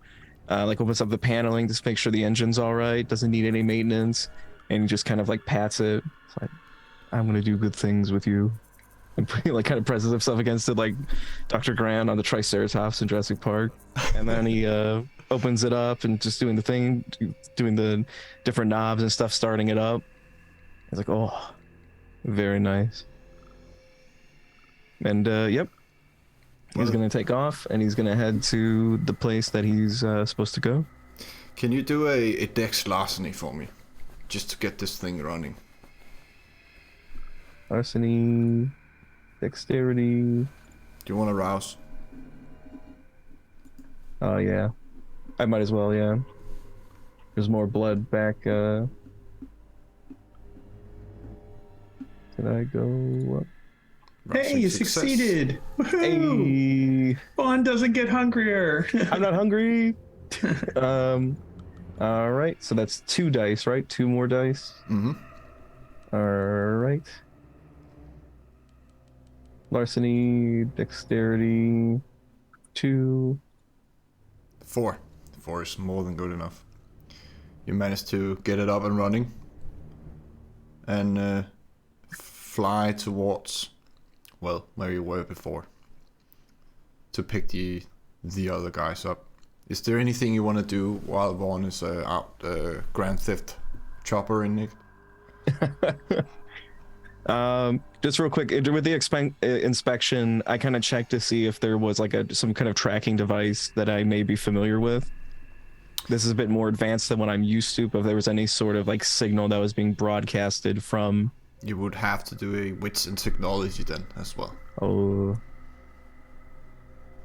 Speaker 4: like opens up the paneling to make sure the engine's all right, doesn't need any maintenance, and he just kind of like pats it. It's like, I'm gonna do good things with you, and like kind of presses himself against it like Dr. Grant on the Triceratops in Jurassic Park. And then he opens it up and just doing the thing, doing the different knobs and stuff, starting it up. He's like, oh, very nice. And yep, he's gonna take off and he's gonna head to the place that he's supposed to go.
Speaker 1: Can you do a dex larceny for me, just to get this thing running?
Speaker 4: Larceny, dexterity.
Speaker 1: Do you want to rouse?
Speaker 4: Oh yeah, I might as well. Yeah, there's more blood back. Did I go up?
Speaker 2: Hey, you
Speaker 1: Success.
Speaker 2: succeeded! Woohoo!
Speaker 4: Hey,
Speaker 2: Bond doesn't get hungrier.
Speaker 4: I'm not hungry. All right, so that's 2 dice, right? 2 more dice.
Speaker 1: Mm-hmm.
Speaker 4: All right. Larceny, dexterity, 2.
Speaker 1: 4. 4 is more than good enough. You managed to get it up and running, and fly towards, well, where you were before, to pick the other guys up. Is there anything you want to do while Vaughn is out Grand Theft Chopper in it?
Speaker 4: Just real quick, with the inspection, I kind of checked to see if there was like some kind of tracking device that I may be familiar with. This is a bit more advanced than what I'm used to, but if there was any sort of like signal that was being broadcasted from...
Speaker 1: You would have to do a wits and technology then as well.
Speaker 4: Oh,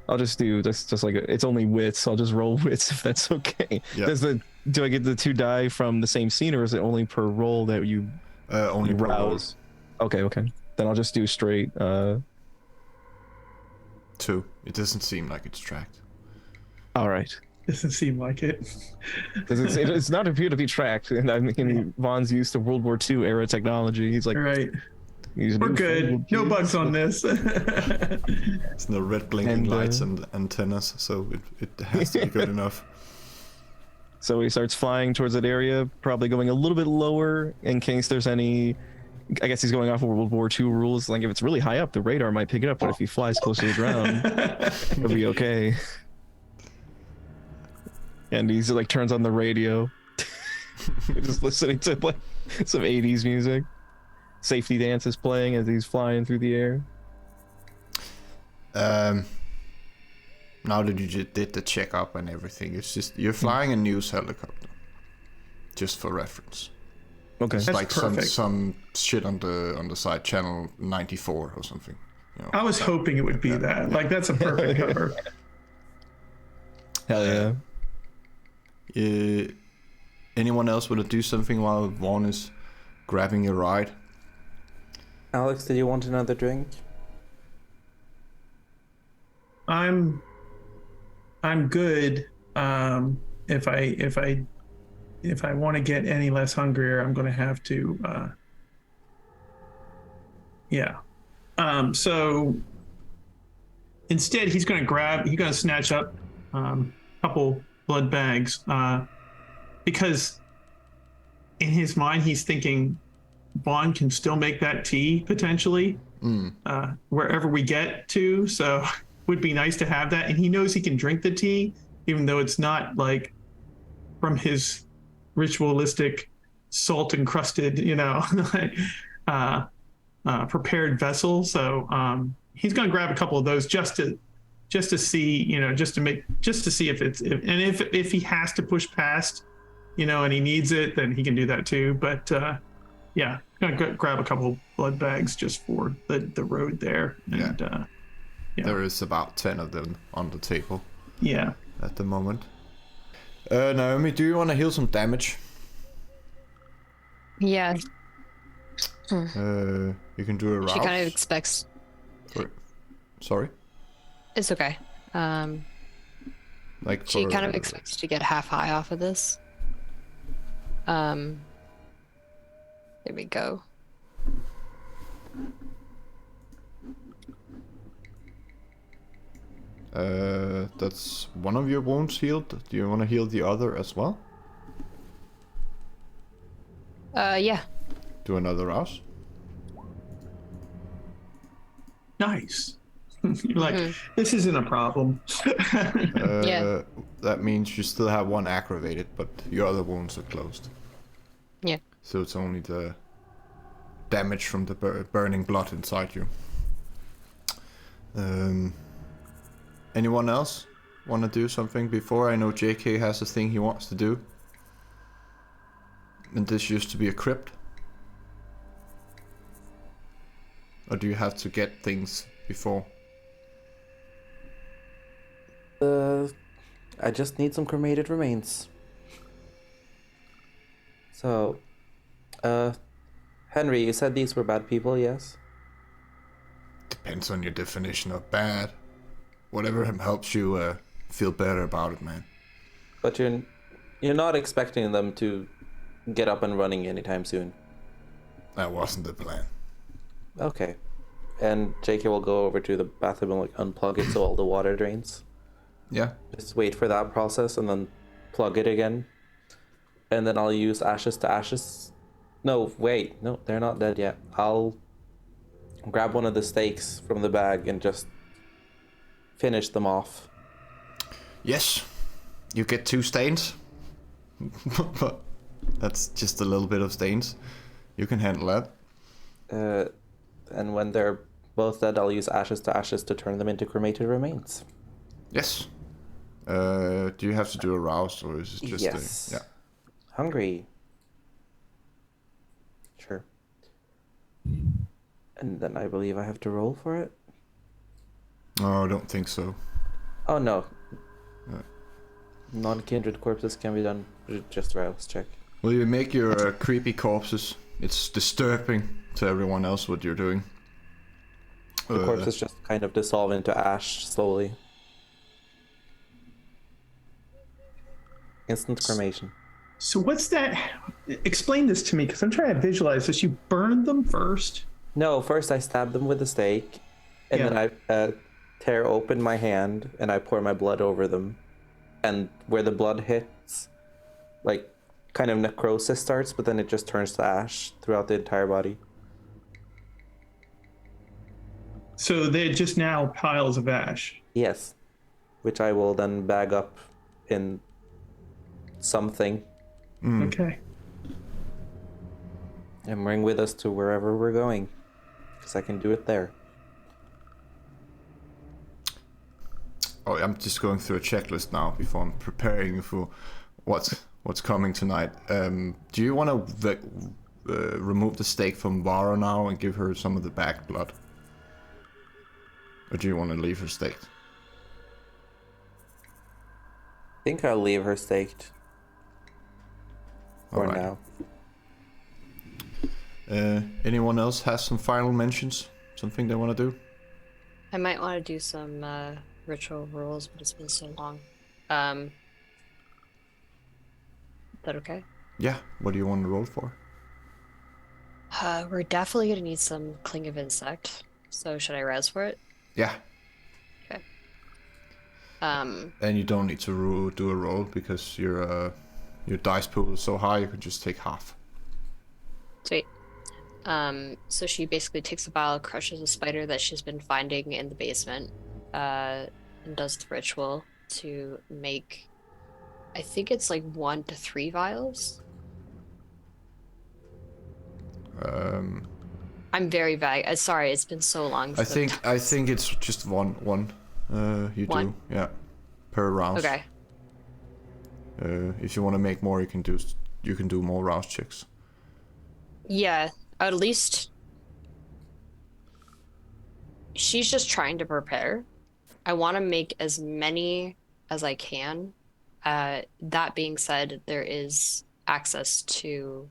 Speaker 4: I'll just do just like it's only wits. So I'll just roll wits if that's okay.
Speaker 1: Yeah.
Speaker 4: Do I get the 2 die from the same scene, or is it only per roll that you
Speaker 1: Only per roll.
Speaker 4: rouse? Okay. Then I'll just do straight.
Speaker 1: 2. It doesn't seem like it's tracked.
Speaker 4: All right.
Speaker 2: Doesn't seem like it.
Speaker 4: It's not appear to be tracked, and I mean Vaughn's used to World War II era technology. He's like,
Speaker 2: Right.
Speaker 4: We're
Speaker 2: We're good. No bugs on this.
Speaker 1: It's no red blinking
Speaker 4: And,
Speaker 1: lights and antennas, so it has to be good enough.
Speaker 4: So he starts flying towards that area, probably going a little bit lower in case there's any. I guess he's going off of World War II rules. Like if it's really high up, the radar might pick it up, but if he flies close to the ground, it'll be okay. And he's like turns on the radio, just listening to like some 80s music. Safety dance is playing as he's flying through the air.
Speaker 1: Now that you just did the checkup and everything, it's just you're flying a news helicopter, just for reference.
Speaker 4: Okay.
Speaker 1: It's
Speaker 2: That's
Speaker 1: like
Speaker 2: perfect.
Speaker 1: some shit on the side, channel 94 or something. You know.
Speaker 2: I was hoping it would be that. Like that's a perfect cover.
Speaker 4: Hell yeah.
Speaker 1: Anyone else want to do something while Vaughn is grabbing a ride?
Speaker 6: Alex, did you want another drink?
Speaker 2: I'm good. If I if I want to get any less hungrier, I'm going to have to, yeah. So instead, he's going to snatch up a couple blood bags because in his mind, he's thinking Vaughn can still make that tea potentially wherever we get to. So would be nice to have that. And he knows he can drink the tea, even though it's not like from his ritualistic salt encrusted, prepared vessel. So he's going to grab a couple of those just to see, just to see if he has to push past, and he needs it, then he can do that too. But yeah, gonna grab a couple blood bags just for the road there. And yeah.
Speaker 1: There is about 10 of them on the table.
Speaker 2: Yeah.
Speaker 1: At the moment. Naomi, do you want to heal some damage?
Speaker 5: Yeah.
Speaker 1: You can do a rouse.
Speaker 5: She kind of expects.
Speaker 1: Sorry.
Speaker 5: It's okay. She kind of expects to get half high off of this. There we go.
Speaker 1: That's one of your wounds healed. Do you want to heal the other as well?
Speaker 5: Yeah.
Speaker 1: Do another rouse.
Speaker 2: Nice. You're like, this isn't a problem.
Speaker 5: Yeah.
Speaker 1: That means you still have one aggravated, but your other wounds are closed.
Speaker 5: Yeah.
Speaker 1: So it's only the damage from the burning blood inside you. Anyone else want to do something before? I know JK has a thing he wants to do. And this used to be a crypt. Or do you have to get things before?
Speaker 6: I just need some cremated remains. So, Henry, you said these were bad people, yes?
Speaker 1: Depends on your definition of bad. Whatever helps you feel better about it, man.
Speaker 6: But you're not expecting them to get up and running anytime soon.
Speaker 1: That wasn't the plan.
Speaker 6: Okay. And JK will go over to the bathroom and unplug it so all the water drains.
Speaker 1: Yeah.
Speaker 6: Just wait for that process and then plug it again. And then I'll use ashes to ashes. No, wait. No, they're not dead yet. I'll grab one of the steaks from the bag and just finish them off.
Speaker 1: Yes. You get 2 stains. But that's just a little bit of stains. You can handle that.
Speaker 6: And when they're both dead, I'll use ashes to turn them into cremated remains.
Speaker 1: Yes. Do you have to do a rouse or is it just
Speaker 6: yes.
Speaker 1: Yeah.
Speaker 6: Hungry. Sure. And then I believe I have to roll for it.
Speaker 1: Oh, I don't think so.
Speaker 6: Oh no. Non-kindred corpses can be done. Just rouse check.
Speaker 1: Will you make your creepy corpses? It's disturbing to everyone else what you're doing.
Speaker 6: The corpses just kind of dissolve into ash slowly. Instant cremation.
Speaker 2: So what's that? Explain this to me, because I'm trying to visualize this. You burned them first?
Speaker 6: No, first I stab them with a stake, and then I tear open my hand, and I pour my blood over them. And where the blood hits, kind of necrosis starts, but then it just turns to ash throughout the entire body.
Speaker 2: So they're just now piles of ash?
Speaker 6: Yes. Which I will then bag up in something.
Speaker 2: Okay.
Speaker 6: And bring with us to wherever we're going. Because I can do it there.
Speaker 1: Oh, I'm just going through a checklist now before I'm preparing for what's coming tonight. Do you want to remove the stake from Vara now and give her some of the back blood? Or do you want to leave her staked?
Speaker 6: I think I'll leave her staked. For now.
Speaker 1: Anyone else has some final mentions? Something they want to do?
Speaker 5: I might want to do some ritual rules, but it's been so long. Is that okay?
Speaker 1: Yeah, what do you want to roll for?
Speaker 5: We're definitely gonna need some Cling of Insect. So should I res for it?
Speaker 1: Yeah,
Speaker 5: Okay.
Speaker 1: and you don't need to do a roll because your dice pool is so high you could just take half.
Speaker 5: Sweet. So she basically takes a vial, crushes a spider that she's been finding in the basement, and does the ritual to make, I think it's like 1 to 3 vials.
Speaker 1: Um,
Speaker 5: I'm very vague. Sorry, it's been so long
Speaker 1: I
Speaker 5: since I've done
Speaker 1: I
Speaker 5: this.
Speaker 1: think it's just one. You
Speaker 5: One?
Speaker 1: do, yeah, per round.
Speaker 5: Okay.
Speaker 1: If you want to make more, you can do more rouse checks.
Speaker 5: Yeah, at least she's just trying to prepare. I want to make as many as I can. That being said, there is access to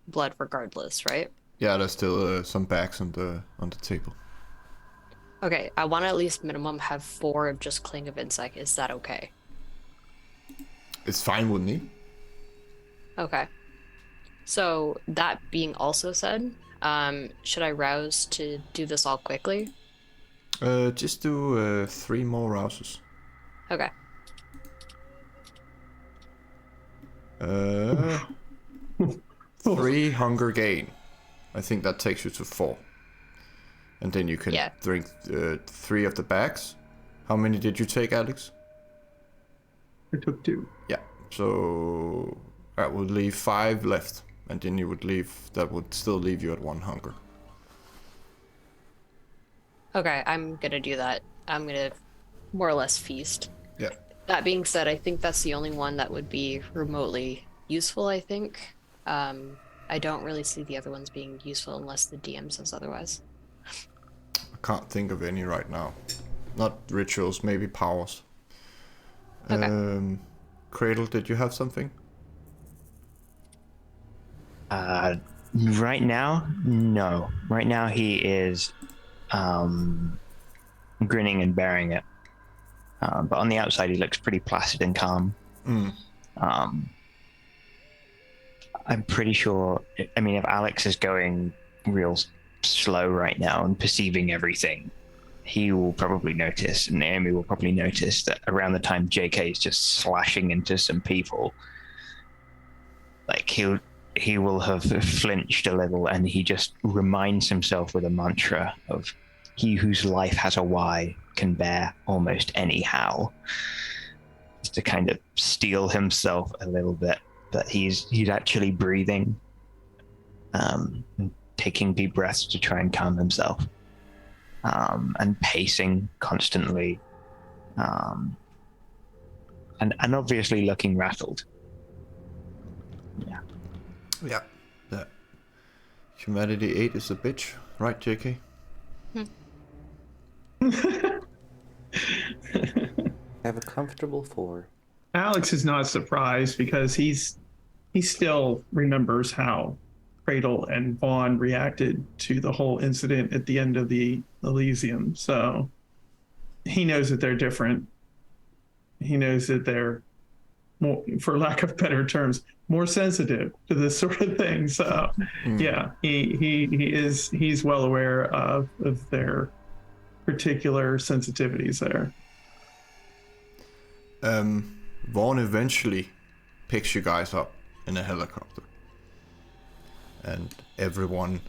Speaker 5: blood regardless, right?
Speaker 1: Yeah, there's still some bags on the table.
Speaker 5: Okay, I want to at least minimum have 4 of just Cling of Insect. Is that okay?
Speaker 1: It's fine with me.
Speaker 5: Okay. So that being also said, should I rouse to do this all quickly?
Speaker 1: Just do 3 more rouses.
Speaker 5: Okay.
Speaker 1: Uh, 3 hunger gain. I think that takes you to 4. And then you can
Speaker 5: Yeah.
Speaker 1: drink 3 of the bags. How many did you take, Alex?
Speaker 2: I took 2.
Speaker 1: Yeah. So that would leave 5 left, and then that would still leave you at 1 hunger.
Speaker 5: Okay, I'm gonna do that. I'm gonna more or less feast.
Speaker 1: Yeah.
Speaker 5: That being said, I think that's the only one that would be remotely useful, I think. I don't really see the other ones being useful unless the DM says otherwise.
Speaker 1: I can't think of any right now. Not rituals, maybe powers.
Speaker 5: Okay.
Speaker 1: Cradle, did you have something?
Speaker 3: Right now, no. Right now he is grinning and bearing it. But on the outside, he looks pretty placid and calm. I'm pretty sure. I mean, if Alex is going real slow right now and perceiving everything, he will probably notice, and Naomi will probably notice that around the time JK is just slashing into some people, like he will have flinched a little, and he just reminds himself with a mantra of "He whose life has a Y can bear almost any how," just to kind of steel himself a little bit. But he's actually breathing, and taking deep breaths to try and calm himself, and pacing constantly, and obviously looking rattled. Yeah.
Speaker 1: Yeah. That Humanity 8 is a bitch, right, JK?
Speaker 6: Have a comfortable 4.
Speaker 2: Alex is not surprised because he still remembers how Cradle and Vaughn reacted to the whole incident at the end of the Elysium. So he knows that they're different. He knows that they're more, for lack of better terms, more sensitive to this sort of thing. So yeah, he's well aware of their particular sensitivities there.
Speaker 1: Vaughn eventually picks you guys up in a helicopter. And everyone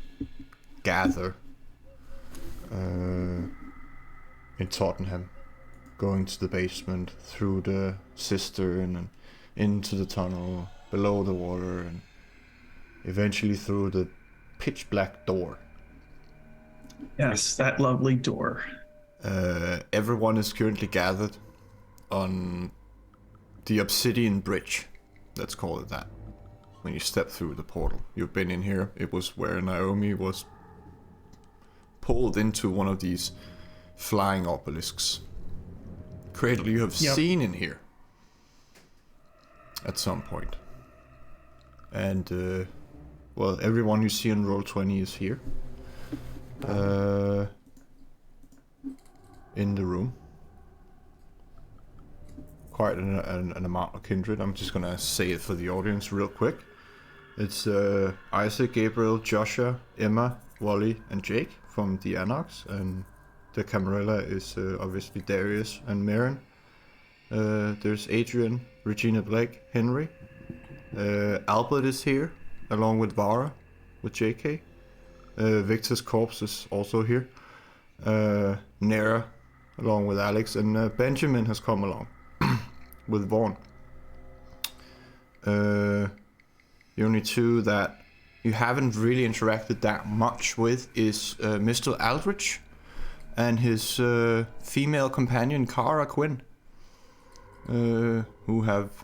Speaker 1: gather in Tottenham, going to the basement, through the cistern and into the tunnel, below the water, and eventually through the pitch black door.
Speaker 2: Yes, that lovely door.
Speaker 1: Everyone is currently gathered on the obsidian bridge, let's call it that. When you step through the portal, you've been in here. It was where Naomi was pulled into one of these flying obelisks. Cradle, you have seen in here at some point. And well, everyone you see on Roll20 is here. In the room. Quite an amount of kindred. I'm just gonna say it for the audience real quick. It's Isaac, Gabriel, Joshua, Emma, Wally, and Jake from the Anarchs, and the Camarilla is obviously Darius and Marin. There's Adrian, Regina Blake, Henry. Albert is here, along with Vara, with JK. Victor's corpse is also here. Nera, along with Alex, and Benjamin has come along with Vaughn. The only two that you haven't really interacted that much with is Mr. Aldrich and his female companion Cara Quinn, who have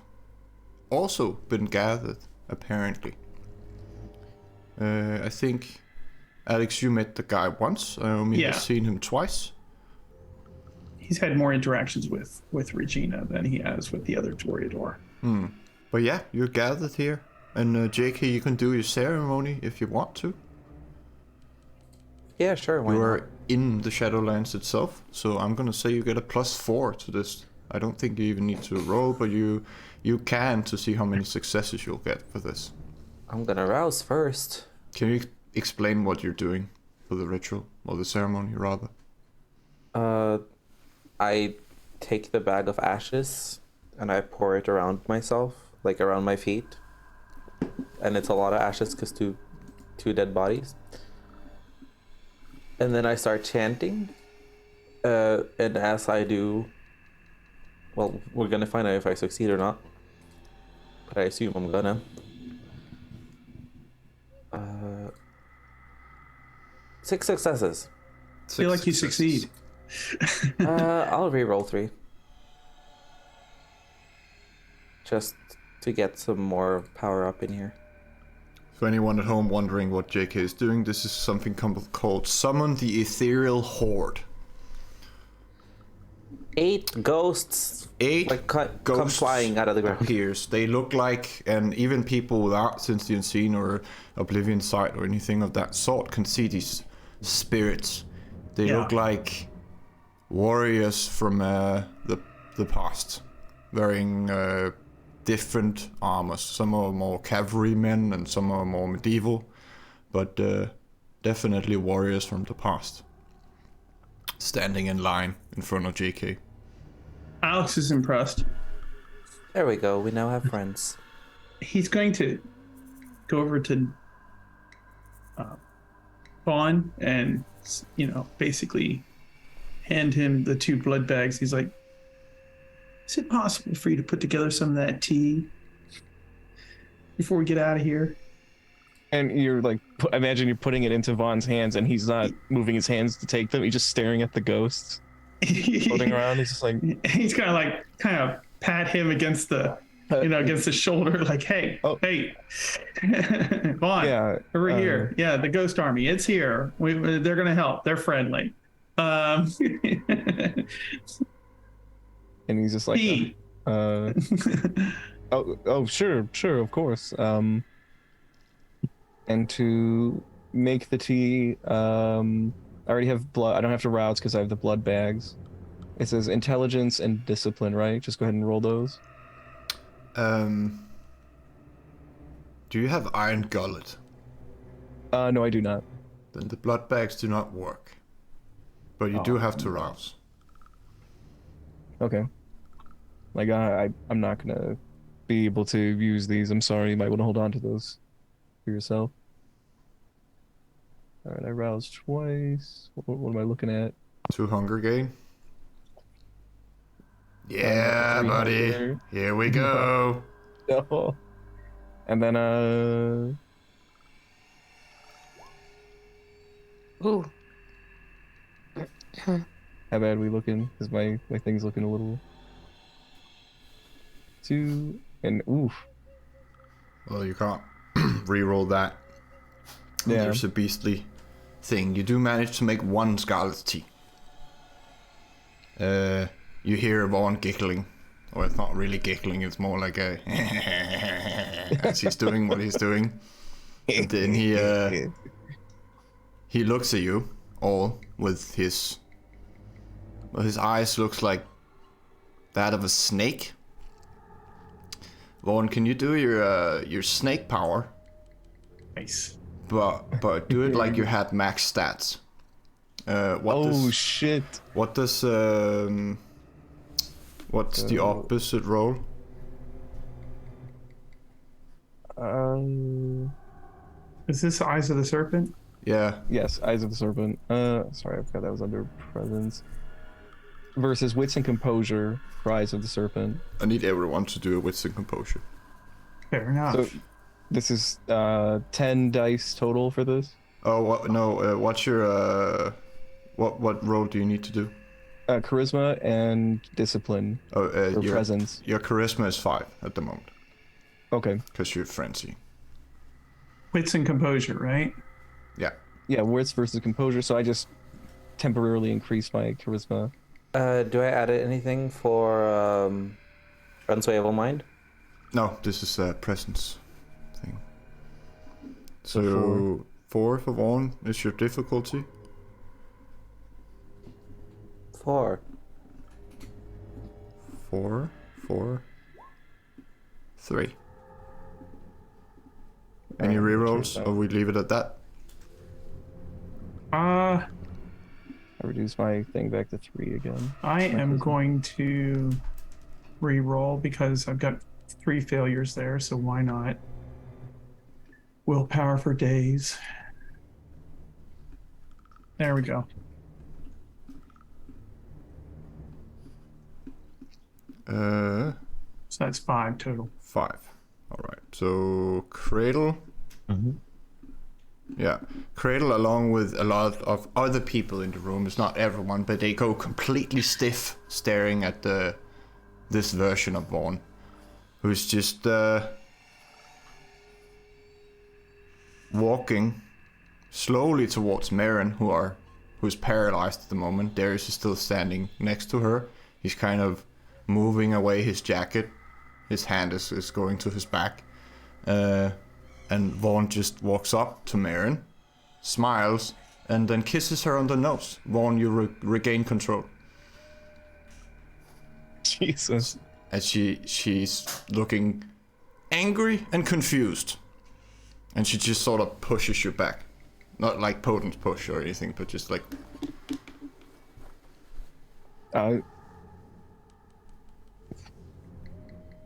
Speaker 1: also been gathered, apparently. I think, Alex, you met the guy once. I only have seen him twice.
Speaker 2: He's had more interactions with Regina than he has with the other Toreador.
Speaker 1: But yeah, you're gathered here. And JK, you can do your ceremony if you want to.
Speaker 6: Yeah, sure. Why
Speaker 1: You
Speaker 6: not?
Speaker 1: are in the Shadowlands itself, so I'm gonna say you get a +4 to this. I don't think you even need to roll, but you can to see how many successes you'll get for this.
Speaker 6: I'm gonna rouse first.
Speaker 1: Can you explain what you're doing for the ritual, or the ceremony rather?
Speaker 6: I take the bag of ashes and I pour it around myself, like around my feet. And it's a lot of ashes because two dead bodies. And then I start chanting. And as I do, well, we're gonna find out if I succeed or not. But I assume I'm gonna. 6 successes.
Speaker 2: I feel like you succeed.
Speaker 6: I'll re-roll 3. Just to get some more power up in here.
Speaker 1: For anyone at home wondering what JK is doing, this is something called Summon the Ethereal Horde.
Speaker 6: 8 ghosts.
Speaker 1: 8
Speaker 6: like come
Speaker 1: ghosts
Speaker 6: flying out of the ground.
Speaker 1: appears. They look like, and even people without Since the Unseen or Oblivion Sight or anything of that sort can see these spirits. They look like warriors from the past, wearing different armors. Some are more cavalrymen and some are more medieval, but definitely warriors from the past, standing in line in front of JK.
Speaker 2: Alex is impressed.
Speaker 6: There we go. We now have friends.
Speaker 2: He's going to go over to Vaughn and, basically hand him the 2 blood bags. He's like, is it possible for you to put together some of that tea before we get out of here?
Speaker 4: And you're like, imagine you're putting it into Vaughn's hands and he's not moving his hands to take them. He's just staring at the ghosts floating around. He's just like,
Speaker 2: He's kind of pat him against the, against his shoulder, like, hey, Vaughn,
Speaker 4: yeah,
Speaker 2: over here. Yeah, the ghost army, it's here. They're gonna help. They're friendly.
Speaker 4: and he's just like,
Speaker 2: Tea.
Speaker 4: oh, sure, of course. And to make the tea, I already have blood. I don't have to rouse because I have the blood bags. It says intelligence and discipline, right? Just go ahead and roll those.
Speaker 1: Do you have Iron Gullet?
Speaker 4: No, I do not.
Speaker 1: Then the blood bags do not work. But you do have to rouse.
Speaker 4: Okay. Like, I'm not gonna be able to use these. I'm sorry. You might want to hold on to those for yourself. All right, I roused twice. What am I looking at?
Speaker 1: 2 hunger gain. Yeah,
Speaker 4: 3
Speaker 1: buddy.
Speaker 4: hunger.
Speaker 1: Here we go.
Speaker 4: No. And then
Speaker 5: Ooh.
Speaker 4: how bad we looking? Is my thing's looking a little. 2 and oof.
Speaker 1: Well, you can't re-roll that.
Speaker 4: Yeah.
Speaker 1: There's a beastly thing. You do manage to make 1 Scarlet Tea. You hear Vaughn giggling. Or it's not really giggling, it's more like a as he's doing what he's doing. And then he looks at you all with his eyes looks like that of a snake. Vaughn, can you do your snake power
Speaker 2: Nice.
Speaker 1: But do it like you had max stats.
Speaker 4: Shit.
Speaker 1: What does what's the opposite roll?
Speaker 2: Is this Eyes of the Serpent?
Speaker 1: Yeah.
Speaker 4: Yes, Eyes of the Serpent. Sorry, I forgot that was under presence. Versus Wits and Composure for Eyes of the Serpent.
Speaker 1: I need everyone to do it with some composure.
Speaker 2: Fair enough.
Speaker 4: So this is 10 dice total for this.
Speaker 1: Oh, what? No. What's your what roll do you need to do?
Speaker 4: Charisma and Discipline
Speaker 1: Oh,
Speaker 4: or Presence.
Speaker 1: Your charisma is 5 at the moment
Speaker 4: Okay.
Speaker 1: because you're frenzy.
Speaker 2: Wits and composure, right?
Speaker 1: Yeah.
Speaker 4: Yeah, Wits versus Composure. So I just temporarily increased my Charisma.
Speaker 6: Do I add anything for Unswayable Mind?
Speaker 1: No, this is a presence thing. So
Speaker 4: So
Speaker 1: 4 for Vaughn is your difficulty.
Speaker 6: 4.
Speaker 1: 4, 3. Any rerolls, or we leave it at that?
Speaker 2: Uh,
Speaker 4: I reduced my thing back to 3 again.
Speaker 2: I am going to re-roll because I've got 3 failures there, so why not? Willpower for days. There we go. So that's 5 total.
Speaker 1: 5. All right. So Cradle.
Speaker 3: Mm-hmm.
Speaker 1: Yeah, Cradle, along with a lot of other people in the room, it's not everyone, but they go completely stiff, staring at this version of Vaughn, who's just walking slowly towards Marin, who's paralyzed at the moment. Darius is still standing next to her. He's kind of moving away his jacket. His hand is going to his back. And Vaughn just walks up to Marin, smiles, and then kisses her on the nose. Vaughn, you regain control.
Speaker 4: Jesus.
Speaker 1: And she's looking angry and confused. And she just sort of pushes you back. Not like potent push or anything, but just like...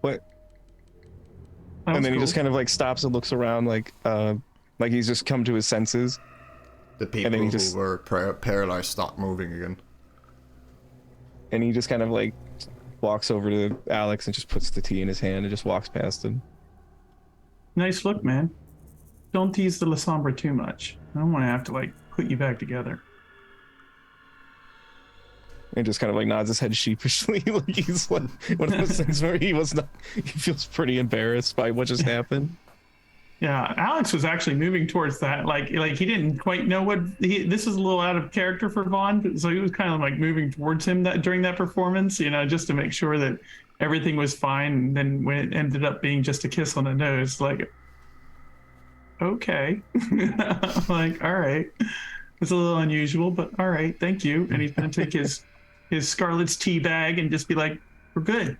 Speaker 4: What?
Speaker 2: That
Speaker 4: And then he
Speaker 2: was
Speaker 4: just kind of like stops and looks around like he's just come to his senses.
Speaker 1: The people
Speaker 4: then he
Speaker 1: who
Speaker 4: just-
Speaker 1: were paralyzed start moving again.
Speaker 4: And he just kind of like walks over to Alex and just puts the tea in his hand and just walks past him.
Speaker 2: Nice look, man. Don't tease the Lasombra too much. I don't want to have to like put you back together.
Speaker 4: And just kind of like nods his head sheepishly, like he's like one of those things where he feels pretty embarrassed by what just happened.
Speaker 2: Yeah, Alex was actually moving towards that. Like he didn't quite know this is a little out of character for Vaughn, so he was kind of like moving towards him during that performance, just to make sure that everything was fine. And then when it ended up being just a kiss on the nose, like, okay, like, all right, it's a little unusual, but all right, thank you. And he's gonna take his Scarlet's tea bag and just be like, we're good.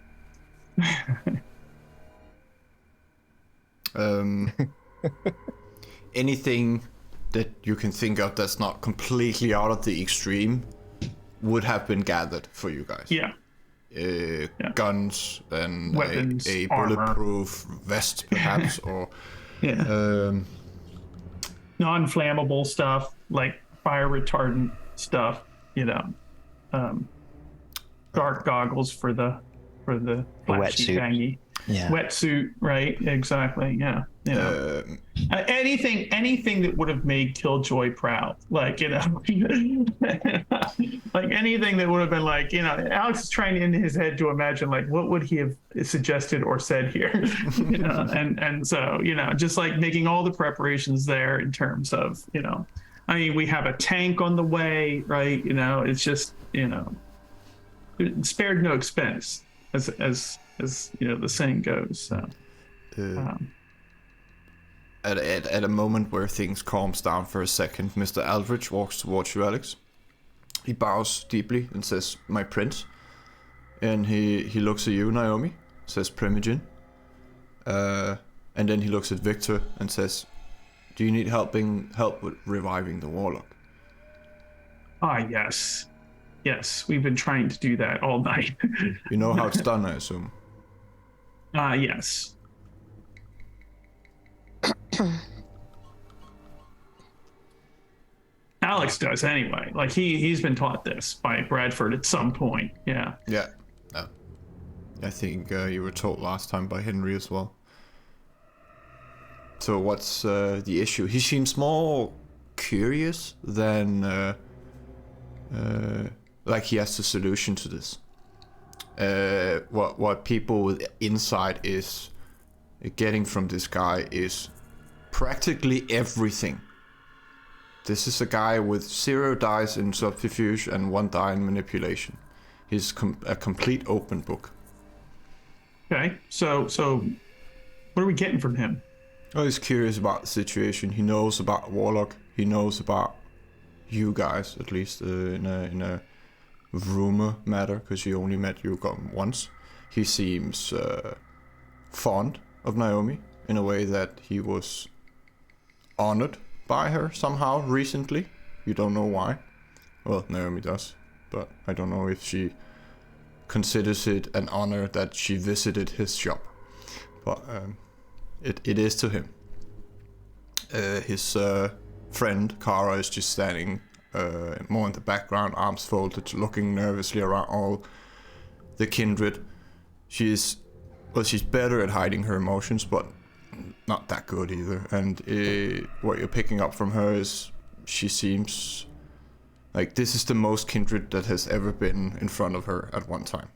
Speaker 1: Anything that you can think of that's not completely out of the extreme would have been gathered for you guys.
Speaker 2: Yeah.
Speaker 1: Guns and
Speaker 2: Weapons,
Speaker 1: a
Speaker 2: armor.
Speaker 1: bulletproof vest, perhaps, or
Speaker 2: Yeah. Non-flammable stuff like fire retardant stuff, dark goggles for the flashy
Speaker 3: wetsuit.
Speaker 2: tangy
Speaker 3: Yeah.
Speaker 2: wetsuit, right? Exactly. Yeah. Anything that would have made Killjoy proud, like like anything that would have been like, Alex is trying in his head to imagine like what would he have suggested or said here, and so just like making all the preparations there in terms of I mean, we have a tank on the way, right? It's just it spared no expense, as the saying goes. So.
Speaker 1: At a moment where things calms down for a second, Mr. Aldrich walks towards you, Alex. He bows deeply and says, "My prince." And he looks at you, Naomi, says, "Primogen." And then he looks at Victor and says, Do you need help with reviving the warlock?
Speaker 2: Yes. Yes, we've been trying to do that all night.
Speaker 1: You know how it's done, I assume.
Speaker 2: Yes. Alex does anyway. Like he's been taught this by Bradford at some point. Yeah.
Speaker 1: Yeah. No. I think you were told last time by Henry as well. So what's the issue? He seems more curious than like he has the solution to this. What people with insight is getting from this guy is practically everything. This is a guy with 0 dice in subterfuge and 1 die in manipulation. He's a complete open book.
Speaker 2: Okay. So what are we getting from him?
Speaker 1: Oh, he's curious about the situation. He knows about Warlock. He knows about you guys, at least in a rumor matter, because he only met you once. He seems fond of Naomi in a way that he was honored by her somehow recently. You don't know why. Well, Naomi does, but I don't know if she considers it an honor that she visited his shop. But it is to him. His friend Kara is just standing more in the background, arms folded, looking nervously around all the kindred. She's better at hiding her emotions, but not that good either. And what you're picking up from her is she seems like this is the most kindred that has ever been in front of her at one time.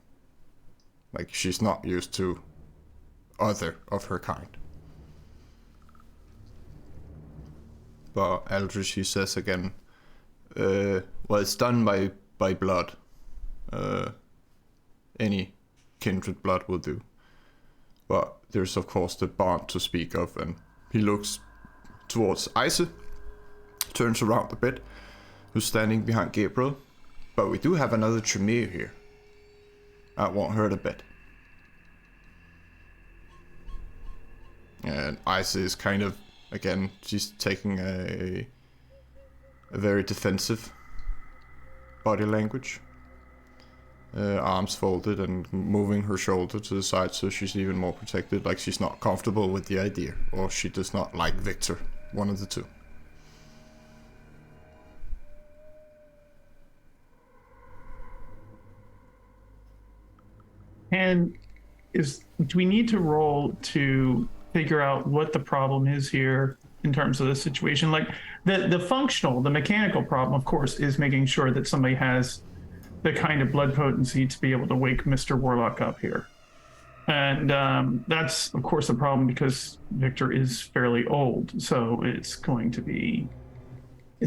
Speaker 1: Like she's not used to other of her kind. But Eldridge, he says again, well, it's done by blood. Any kindred blood will do. But there's of course the bond to speak of, and he looks towards Isa, turns around a bit, who's standing behind Gabriel. But we do have another Tremere here. That won't hurt a bit. And Isa is kind of, again, she's taking a very defensive body language. Arms folded and moving her shoulder to the side so she's even more protected, like she's not comfortable with the idea, or she does not like Victor, one of the two.
Speaker 2: And do we need to roll to figure out what the problem is here in terms of the situation? Like the mechanical problem, of course, is making sure that somebody has the kind of blood potency to be able to wake Mr. Warlock up here. And that's, of course, a problem because Victor is fairly old. So it's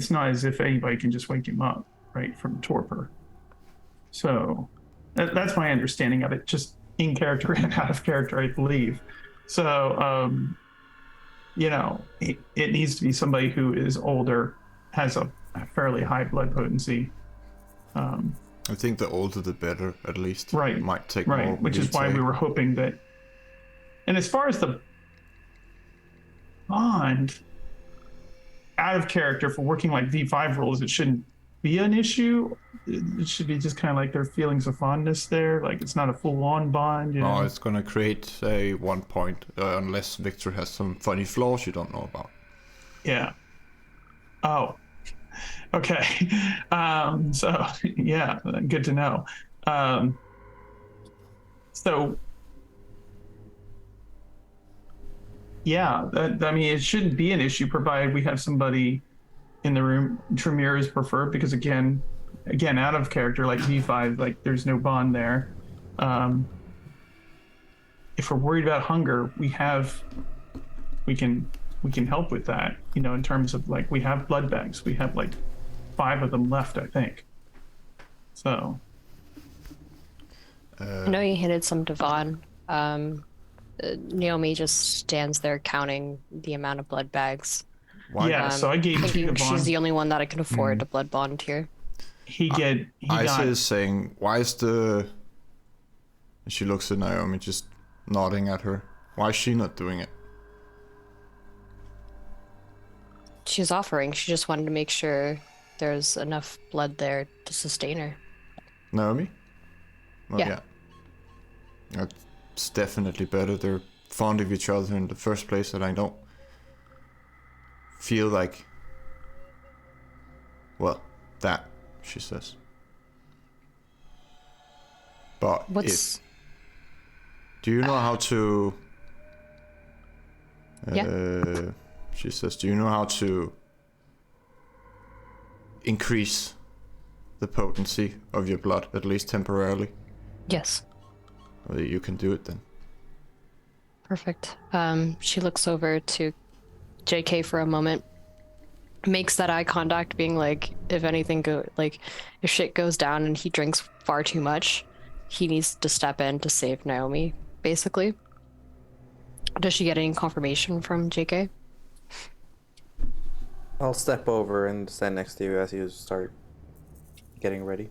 Speaker 2: not as if anybody can just wake him up, right, from torpor. So that's my understanding of it, just in character and out of character, I believe. So, it needs to be somebody who is older, has a fairly high blood potency.
Speaker 1: I think the older the better, at least.
Speaker 2: Right.
Speaker 1: Might take
Speaker 2: right.
Speaker 1: more.
Speaker 2: Which is why we were hoping that. And as far as the bond, out of character for working like V5 rules, it shouldn't be an issue. It should be just kind of like their feelings of fondness there. Like it's not a full-on bond.
Speaker 1: No, it's going to create a 1 point, unless Victor has some funny flaws you don't know about.
Speaker 2: Yeah. Oh. Okay. So yeah, good to know. So yeah, I mean, it shouldn't be an issue provided we have somebody in the room. Tremere is preferred because again, out of character, like V5, like there's no bond there. If we're worried about hunger, we can help with that, in terms of like we have blood bags. We have like 5 of them left, I think. So
Speaker 5: I know you handed some to Vaughn. Naomi just stands there counting the amount of blood bags.
Speaker 1: Why?
Speaker 2: yeah, so I gave 2 to
Speaker 5: Thinking
Speaker 2: Vaughn.
Speaker 5: she's the only one that I can afford to blood bond here.
Speaker 2: He
Speaker 1: Isa
Speaker 2: got
Speaker 1: is saying, why is the... She looks at Naomi, just nodding at her. Why is she not doing it?
Speaker 5: she's offering. She just wanted to make sure there's enough blood there to sustain her.
Speaker 1: Naomi? Well,
Speaker 5: Yeah.
Speaker 1: yeah. That's definitely better. They're fond of each other in the first place, and I don't feel like... Well, that, she says. But
Speaker 5: What's...
Speaker 1: do you know how to...
Speaker 5: Yeah.
Speaker 1: She says, do you know how to increase the potency of your blood, at least temporarily?
Speaker 5: Yes.
Speaker 1: Well, you can do it then.
Speaker 5: Perfect. She looks over to JK for a moment, makes that eye contact, being like, if if shit goes down and he drinks far too much, he needs to step in to save Naomi, basically. Does she get any confirmation from JK?
Speaker 6: I'll step over and stand next to you as you start getting ready.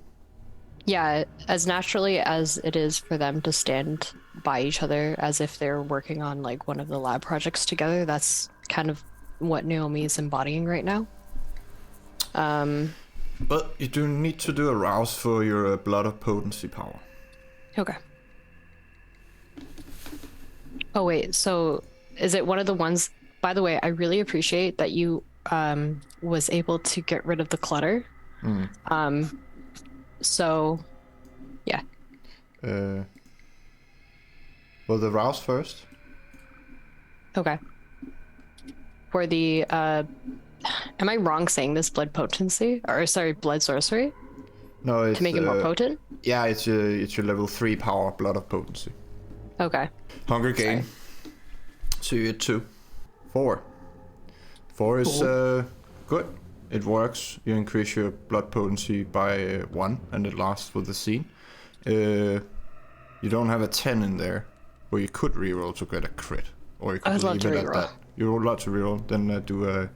Speaker 5: Yeah, as naturally as it is for them to stand by each other as if they're working on like one of the lab projects together, that's kind of what Naomi is embodying right now.
Speaker 1: But you do need to do a rouse for your blood of potency power.
Speaker 5: Okay. Oh wait, so is it one of the ones, by the way, I really appreciate that you was able to get rid of the clutter. So yeah.
Speaker 1: Well, the rouse first.
Speaker 5: Okay. For the am I wrong saying this blood potency? Or sorry, blood sorcery?
Speaker 1: No, it's
Speaker 5: To make it more potent?
Speaker 1: Yeah, it's your level 3 power blood of potency.
Speaker 5: Okay.
Speaker 1: Hunger gain. So you get 2. 4. 4 is good. It works. You increase your blood potency by 1, and it lasts for the scene. You don't have a 10 in there, where you could reroll to get a crit, or you could leave it at that. You're allowed to reroll. Then do a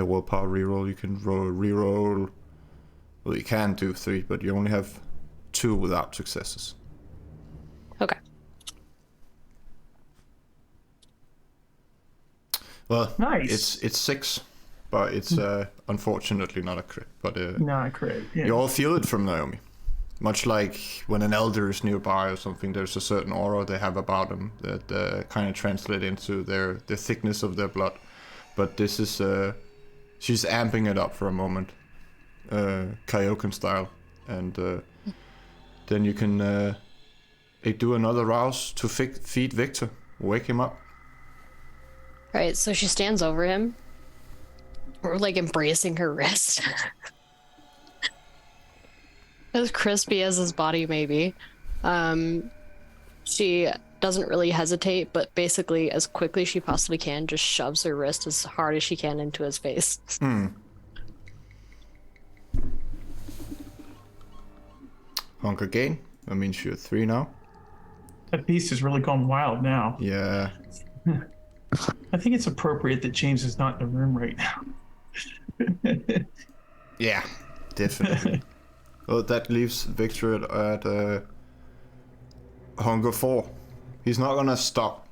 Speaker 1: willpower reroll. You can reroll. Well, you can do 3, but you only have 2 without successes.
Speaker 5: Okay.
Speaker 1: Well,
Speaker 2: Nice.
Speaker 1: it's 6, but it's unfortunately not a crit. But
Speaker 2: Not crit. Yeah.
Speaker 1: you all feel it from Naomi. Much like when an elder is nearby or something, there's a certain aura they have about them that kind of translate into the thickness of their blood. But this is she's amping it up for a moment, Kaioken style, and then you can do another rouse to feed Victor, wake him up.
Speaker 5: Right, so she stands over him, or like embracing her wrist. As crispy as his body may be. She doesn't really hesitate, but basically as quickly as she possibly can, just shoves her wrist as hard as she can into his face.
Speaker 1: Hunger gain. That means you're 3 now.
Speaker 2: That beast is really gone wild now.
Speaker 1: Yeah.
Speaker 2: I think it's appropriate that James is not in the room right now.
Speaker 1: Yeah, definitely. Well, that leaves Victor at hunger 4. He's not gonna stop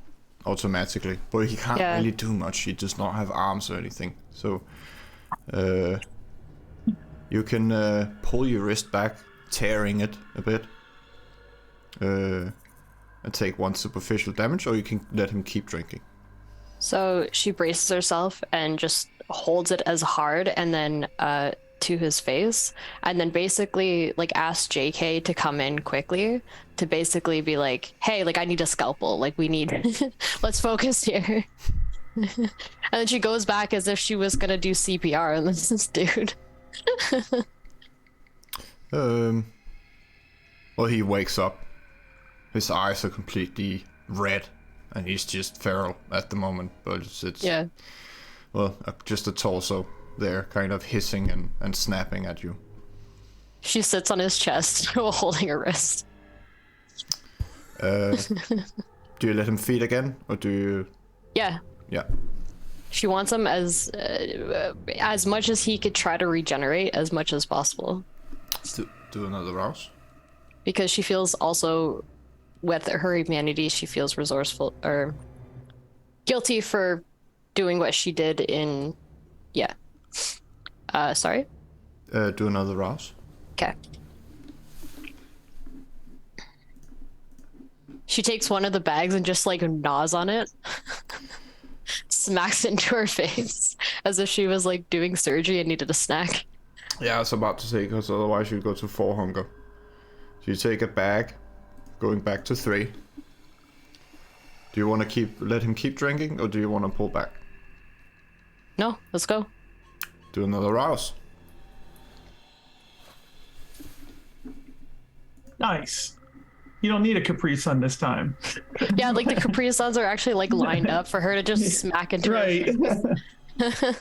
Speaker 1: automatically, but he can't really do much. He does not have arms or anything. So you can pull your wrist back, tearing it a bit, and take 1 superficial damage, or you can let him keep drinking.
Speaker 5: So she braces herself and just holds it as hard, and then to his face, and then basically like asks JK to come in quickly to basically be like, hey, like I need a scalpel, like we need let's focus here. And then she goes back as if she was gonna do CPR on this dude.
Speaker 1: Well, he wakes up, his eyes are completely red, and he's just feral at the moment, but it's
Speaker 5: Yeah.
Speaker 1: well, just a torso there, kind of hissing and snapping at you.
Speaker 5: She sits on his chest while holding her wrist.
Speaker 1: Do you let him feed again, or do you?
Speaker 5: Yeah.
Speaker 1: Yeah.
Speaker 5: She wants him as much as he could try to regenerate as much as possible.
Speaker 1: Do another rouse.
Speaker 5: Because she feels also, with her humanity, she feels resourceful or guilty for doing what she did in Yeah. Sorry?
Speaker 1: Do another rouse.
Speaker 5: Okay. She takes one of the bags and just like gnaws on it. Smacks into her face as if she was like doing surgery and needed a snack.
Speaker 1: Yeah, I was about to say, because otherwise you'd go to 4 hunger. So you take a bag, going back to 3. Do you want to let him keep drinking, or do you want to pull back?
Speaker 5: No, let's go.
Speaker 1: Do another rouse.
Speaker 2: Nice. You don't need a Capri Sun this time.
Speaker 5: Yeah, like the Capri Suns are actually like lined up for her to just smack into her
Speaker 2: Right.
Speaker 5: face.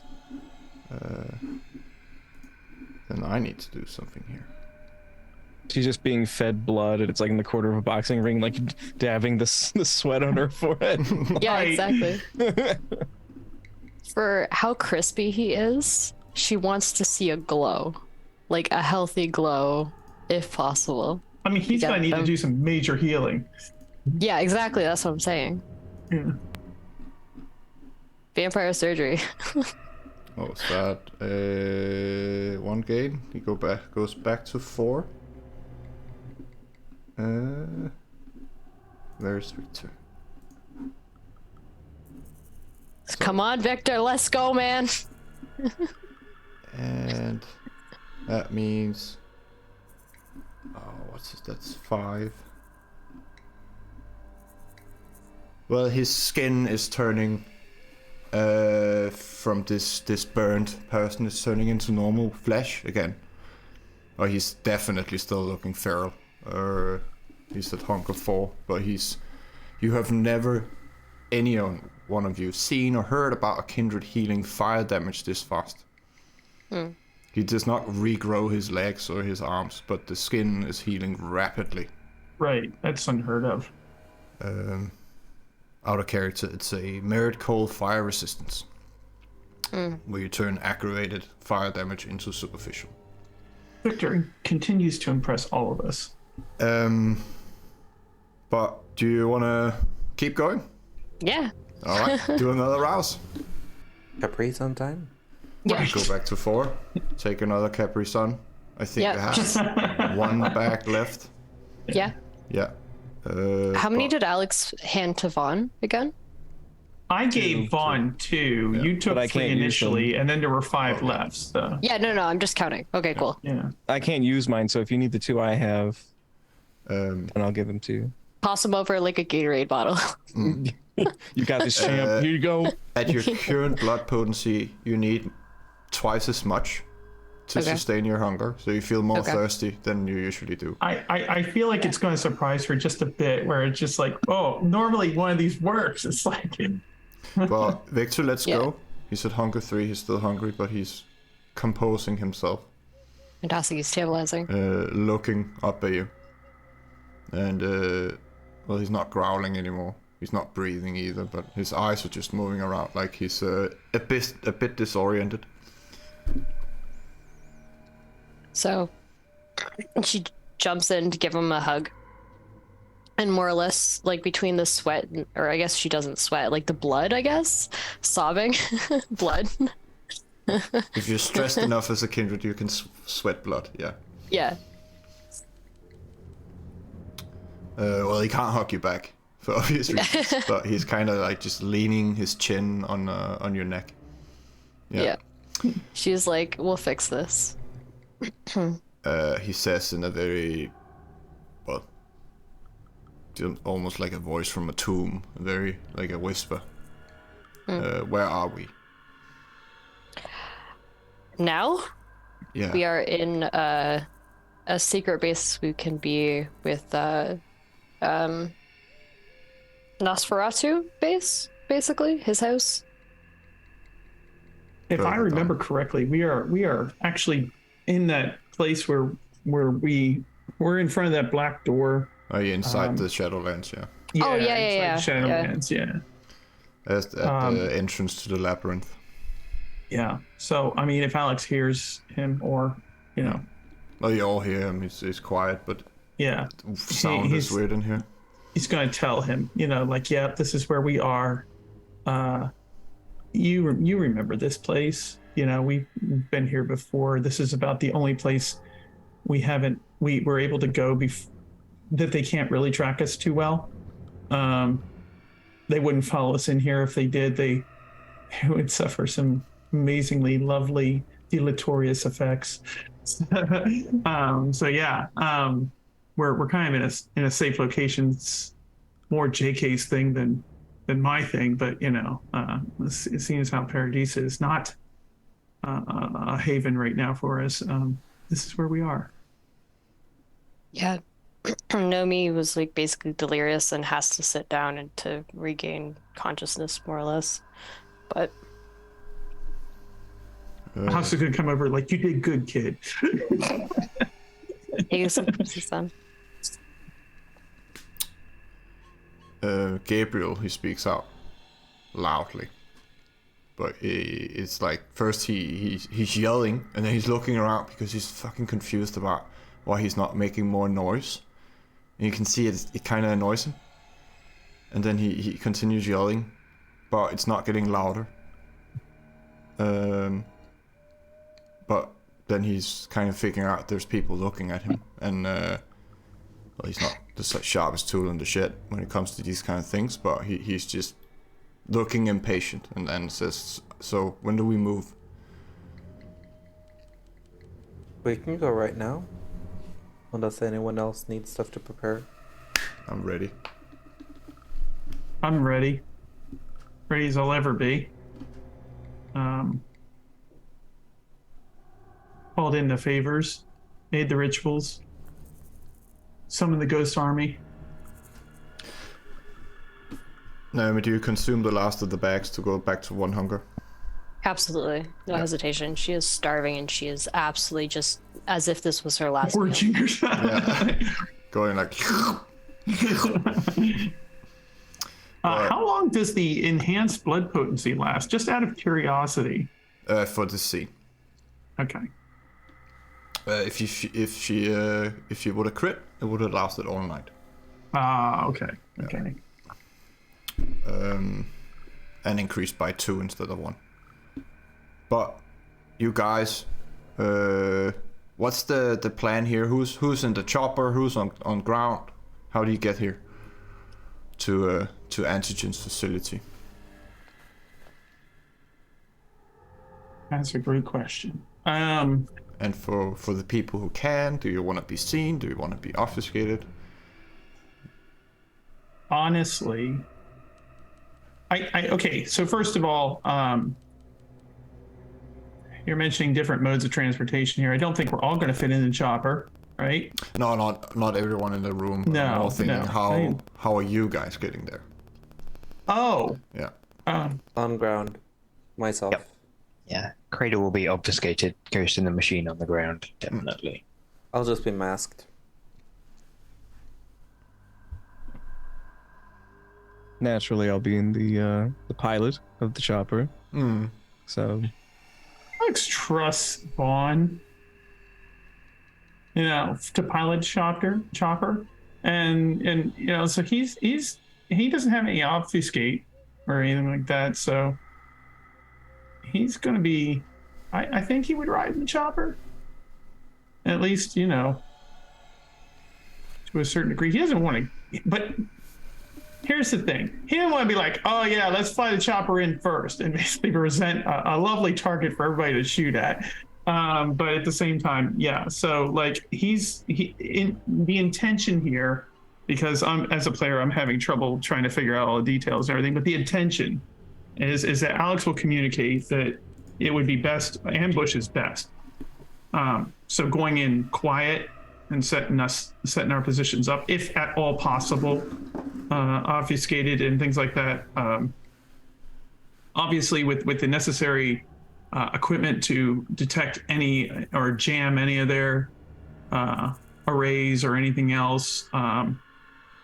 Speaker 1: Then I need to do something here.
Speaker 4: She's just being fed blood, and it's like in the corner of a boxing ring, like dabbing the sweat on her forehead.
Speaker 5: Yeah,
Speaker 2: Right.
Speaker 5: exactly. For how crispy he is, she wants to see a glow. Like a healthy glow, if possible.
Speaker 2: I mean, he's
Speaker 5: Yeah,
Speaker 2: gonna need to do some major healing.
Speaker 5: Yeah, exactly. That's what I'm saying.
Speaker 2: Yeah.
Speaker 5: Vampire surgery.
Speaker 1: Oh, is that 1 gain? He goes back to 4. There's Victor.
Speaker 5: Come on, Victor. Let's go, man.
Speaker 1: And that means... Oh, what's this? That's 5. Well, his skin is turning... from this burned person, is turning into normal flesh again. Or he's definitely still looking feral. He's at hunger 4, but you have never, any one of you, seen or heard about a kindred healing fire damage this fast. He does not regrow his legs or his arms, but the skin is healing rapidly.
Speaker 2: Right. That's unheard of.
Speaker 1: Out of character, it's a merit cold fire resistance, where you turn aggravated fire damage into superficial.
Speaker 2: Victor continues to impress all of us.
Speaker 1: But do you want to keep going?
Speaker 5: Yeah.
Speaker 1: All right, do another rouse.
Speaker 6: Capri Sun time?
Speaker 5: Yeah.
Speaker 1: Go back to 4. Take another Capri Sun. I think
Speaker 5: Yeah.
Speaker 1: you have 1 bag left.
Speaker 5: Yeah.
Speaker 1: Yeah.
Speaker 5: How many
Speaker 1: but-
Speaker 5: did Alex hand to Vaughn again?
Speaker 2: I gave Vaughn 2. You took
Speaker 4: But I
Speaker 2: 3
Speaker 4: can't use
Speaker 2: initially,
Speaker 4: them.
Speaker 2: and then there were 5 left. So
Speaker 5: Yeah, no, I'm just counting. Okay, cool.
Speaker 2: yeah.
Speaker 4: I can't use mine, so if you need the 2 I have, then I'll give them to you.
Speaker 5: Toss him over like a Gatorade bottle.
Speaker 4: You got this, champ. Here you go.
Speaker 1: At your current blood potency, you need twice as much to
Speaker 5: Okay.
Speaker 1: sustain your hunger, so you feel more
Speaker 5: Okay.
Speaker 1: thirsty than you usually do.
Speaker 2: I feel like it's going to surprise her just a bit, where it's just like, oh, normally one of these works. It's like,
Speaker 1: But Victor, let's
Speaker 5: Yeah.
Speaker 1: go. He's at hunger 3. He's still hungry, but he's composing himself,
Speaker 5: Fantastic, he's stabilizing.
Speaker 1: looking up at you. And well, he's not growling anymore. He's not breathing either, but his eyes are just moving around like he's a bit disoriented.
Speaker 5: So she jumps in to give him a hug. And more or less, like between the sweat, or I guess she doesn't sweat, like the blood, I guess, sobbing, blood.
Speaker 1: If you're stressed enough as a kindred, you can sweat blood. Yeah.
Speaker 5: Yeah.
Speaker 1: Well, he can't hug you back for obvious reasons, but he's kind of like just leaning his chin on your neck.
Speaker 5: Yeah. She's like, we'll fix this.
Speaker 1: He says in a very, well, almost like a voice from a tomb, very like a whisper. Where are we?
Speaker 5: Now
Speaker 1: Yeah.
Speaker 5: we are in a secret base we can be with Nosferatu base, basically, his house.
Speaker 2: if I remember correctly, we are actually in that place where we're in front of that black door.
Speaker 1: Are you inside the Shadowlands? Yeah.
Speaker 5: Oh, yeah,
Speaker 2: it's like Shadowlands, yeah.
Speaker 1: At the entrance to the labyrinth.
Speaker 2: Yeah. So, I mean, if Alex hears him or, you know,
Speaker 1: Well, you all hear him. He's quiet, but
Speaker 2: yeah,
Speaker 1: sound is weird in here.
Speaker 2: he's going to tell him, you know, like, yeah, this is where we are. You remember this place? we've been here before. This is about the only place we were able to go that they can't really track us too well. They wouldn't follow us in here. If they did, they would suffer some amazingly lovely deleterious effects. So yeah, we're kind of in a safe location. It's more JK's thing than my thing, but it seems how Paradise is not a haven right now for us. This is where we are.
Speaker 5: Yeah. Nomi was like basically delirious and has to sit down and to regain consciousness more or less. But
Speaker 2: House is gonna come over like, you did good, kid.
Speaker 5: he was his son.
Speaker 1: Gabriel, he speaks out loudly, but it's like first he's yelling and then he's looking around because he's fucking confused about why he's not making more noise. And you can see it kind of annoys him. And then he continues yelling, but it's not getting louder. But then he's kind of figuring out there's people looking at him, and well, he's not the sharpest tool in the shed when it comes to these kind of things, but he's just looking impatient and then says, so when do we move?
Speaker 6: We can go right now. Unless anyone else needs stuff to prepare.
Speaker 1: I'm ready.
Speaker 2: I'm ready. Ready as I'll ever be. Called in the favors, made the rituals, summoned the ghost army.
Speaker 1: Naomi, do you consume the last of the bags to go back to 1 hunger?
Speaker 5: Absolutely. No hesitation. She is starving and she is absolutely just as if this was her last meal.
Speaker 2: Gorging herself.
Speaker 1: Yeah. Going like...
Speaker 2: How long does the enhanced blood potency last? Just out of curiosity.
Speaker 1: For the sea.
Speaker 2: Okay.
Speaker 1: If she would have crit, it would have lasted all night.
Speaker 2: Okay. Okay.
Speaker 1: And increased by 2 instead of 1. But you guys, what's the plan here? Who's in the chopper? Who's on ground? How do you get here to Antigen's facility?
Speaker 2: That's a great question.
Speaker 1: And for the people who can, do you want to be seen? Do you want to be obfuscated?
Speaker 2: Honestly, okay. So first of all, you're mentioning different modes of transportation here. I don't think we're all going to fit in the chopper, right?
Speaker 1: No, not everyone in the room.
Speaker 2: No,
Speaker 1: I'm all thinking,
Speaker 2: no.
Speaker 1: how are you guys getting there?
Speaker 2: Oh.
Speaker 1: Yeah.
Speaker 6: On ground. Myself.
Speaker 3: Yep. Yeah. Cradle will be obfuscated, Ghost in the machine on the ground, definitely.
Speaker 6: I'll just be masked.
Speaker 4: Naturally, I'll be in the pilot of the chopper. So
Speaker 2: Alex trusts Vaughn, to pilot chopper, and so he doesn't have any obfuscate or anything like that, so he's gonna be. I think he would ride in the chopper, at least to a certain degree. He doesn't want to, but. Here's the thing. He didn't want to be like, oh yeah, let's fly the chopper in first and basically present a lovely target for everybody to shoot at. But at the same time, yeah. So like the intention here, because as a player, I'm having trouble trying to figure out all the details and everything, but the intention is that Alex will communicate that it would be best, ambush is best. So going in quiet and setting our positions up, if at all possible, obfuscated and things like that. Obviously, with the necessary equipment to detect any or jam any of their arrays or anything else.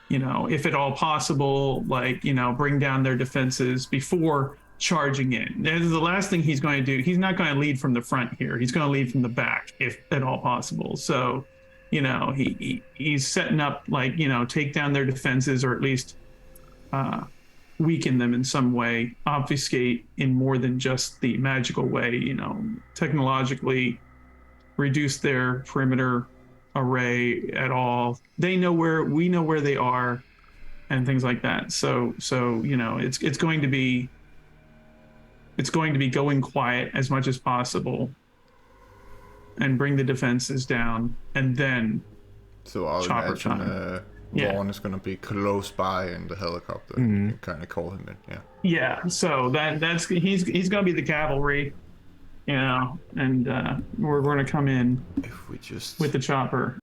Speaker 2: If at all possible, bring down their defenses before charging in. This is the last thing he's going to do. He's not going to lead from the front here. He's going to lead from the back, if at all possible. So. He's setting up take down their defenses, or at least weaken them in some way, obfuscate in more than just the magical way, technologically reduce their perimeter array at all. We know where they are and things like that. So it's going to be going quiet as much as possible and bring the defenses down, and then
Speaker 1: So I'll
Speaker 2: chopper
Speaker 1: imagine
Speaker 2: time. Yeah.
Speaker 1: Vaughn is gonna be close by in the helicopter. You can kind of call him in, yeah.
Speaker 2: Yeah, so he's gonna be the cavalry, and we're gonna come in
Speaker 1: If we just
Speaker 2: with the chopper.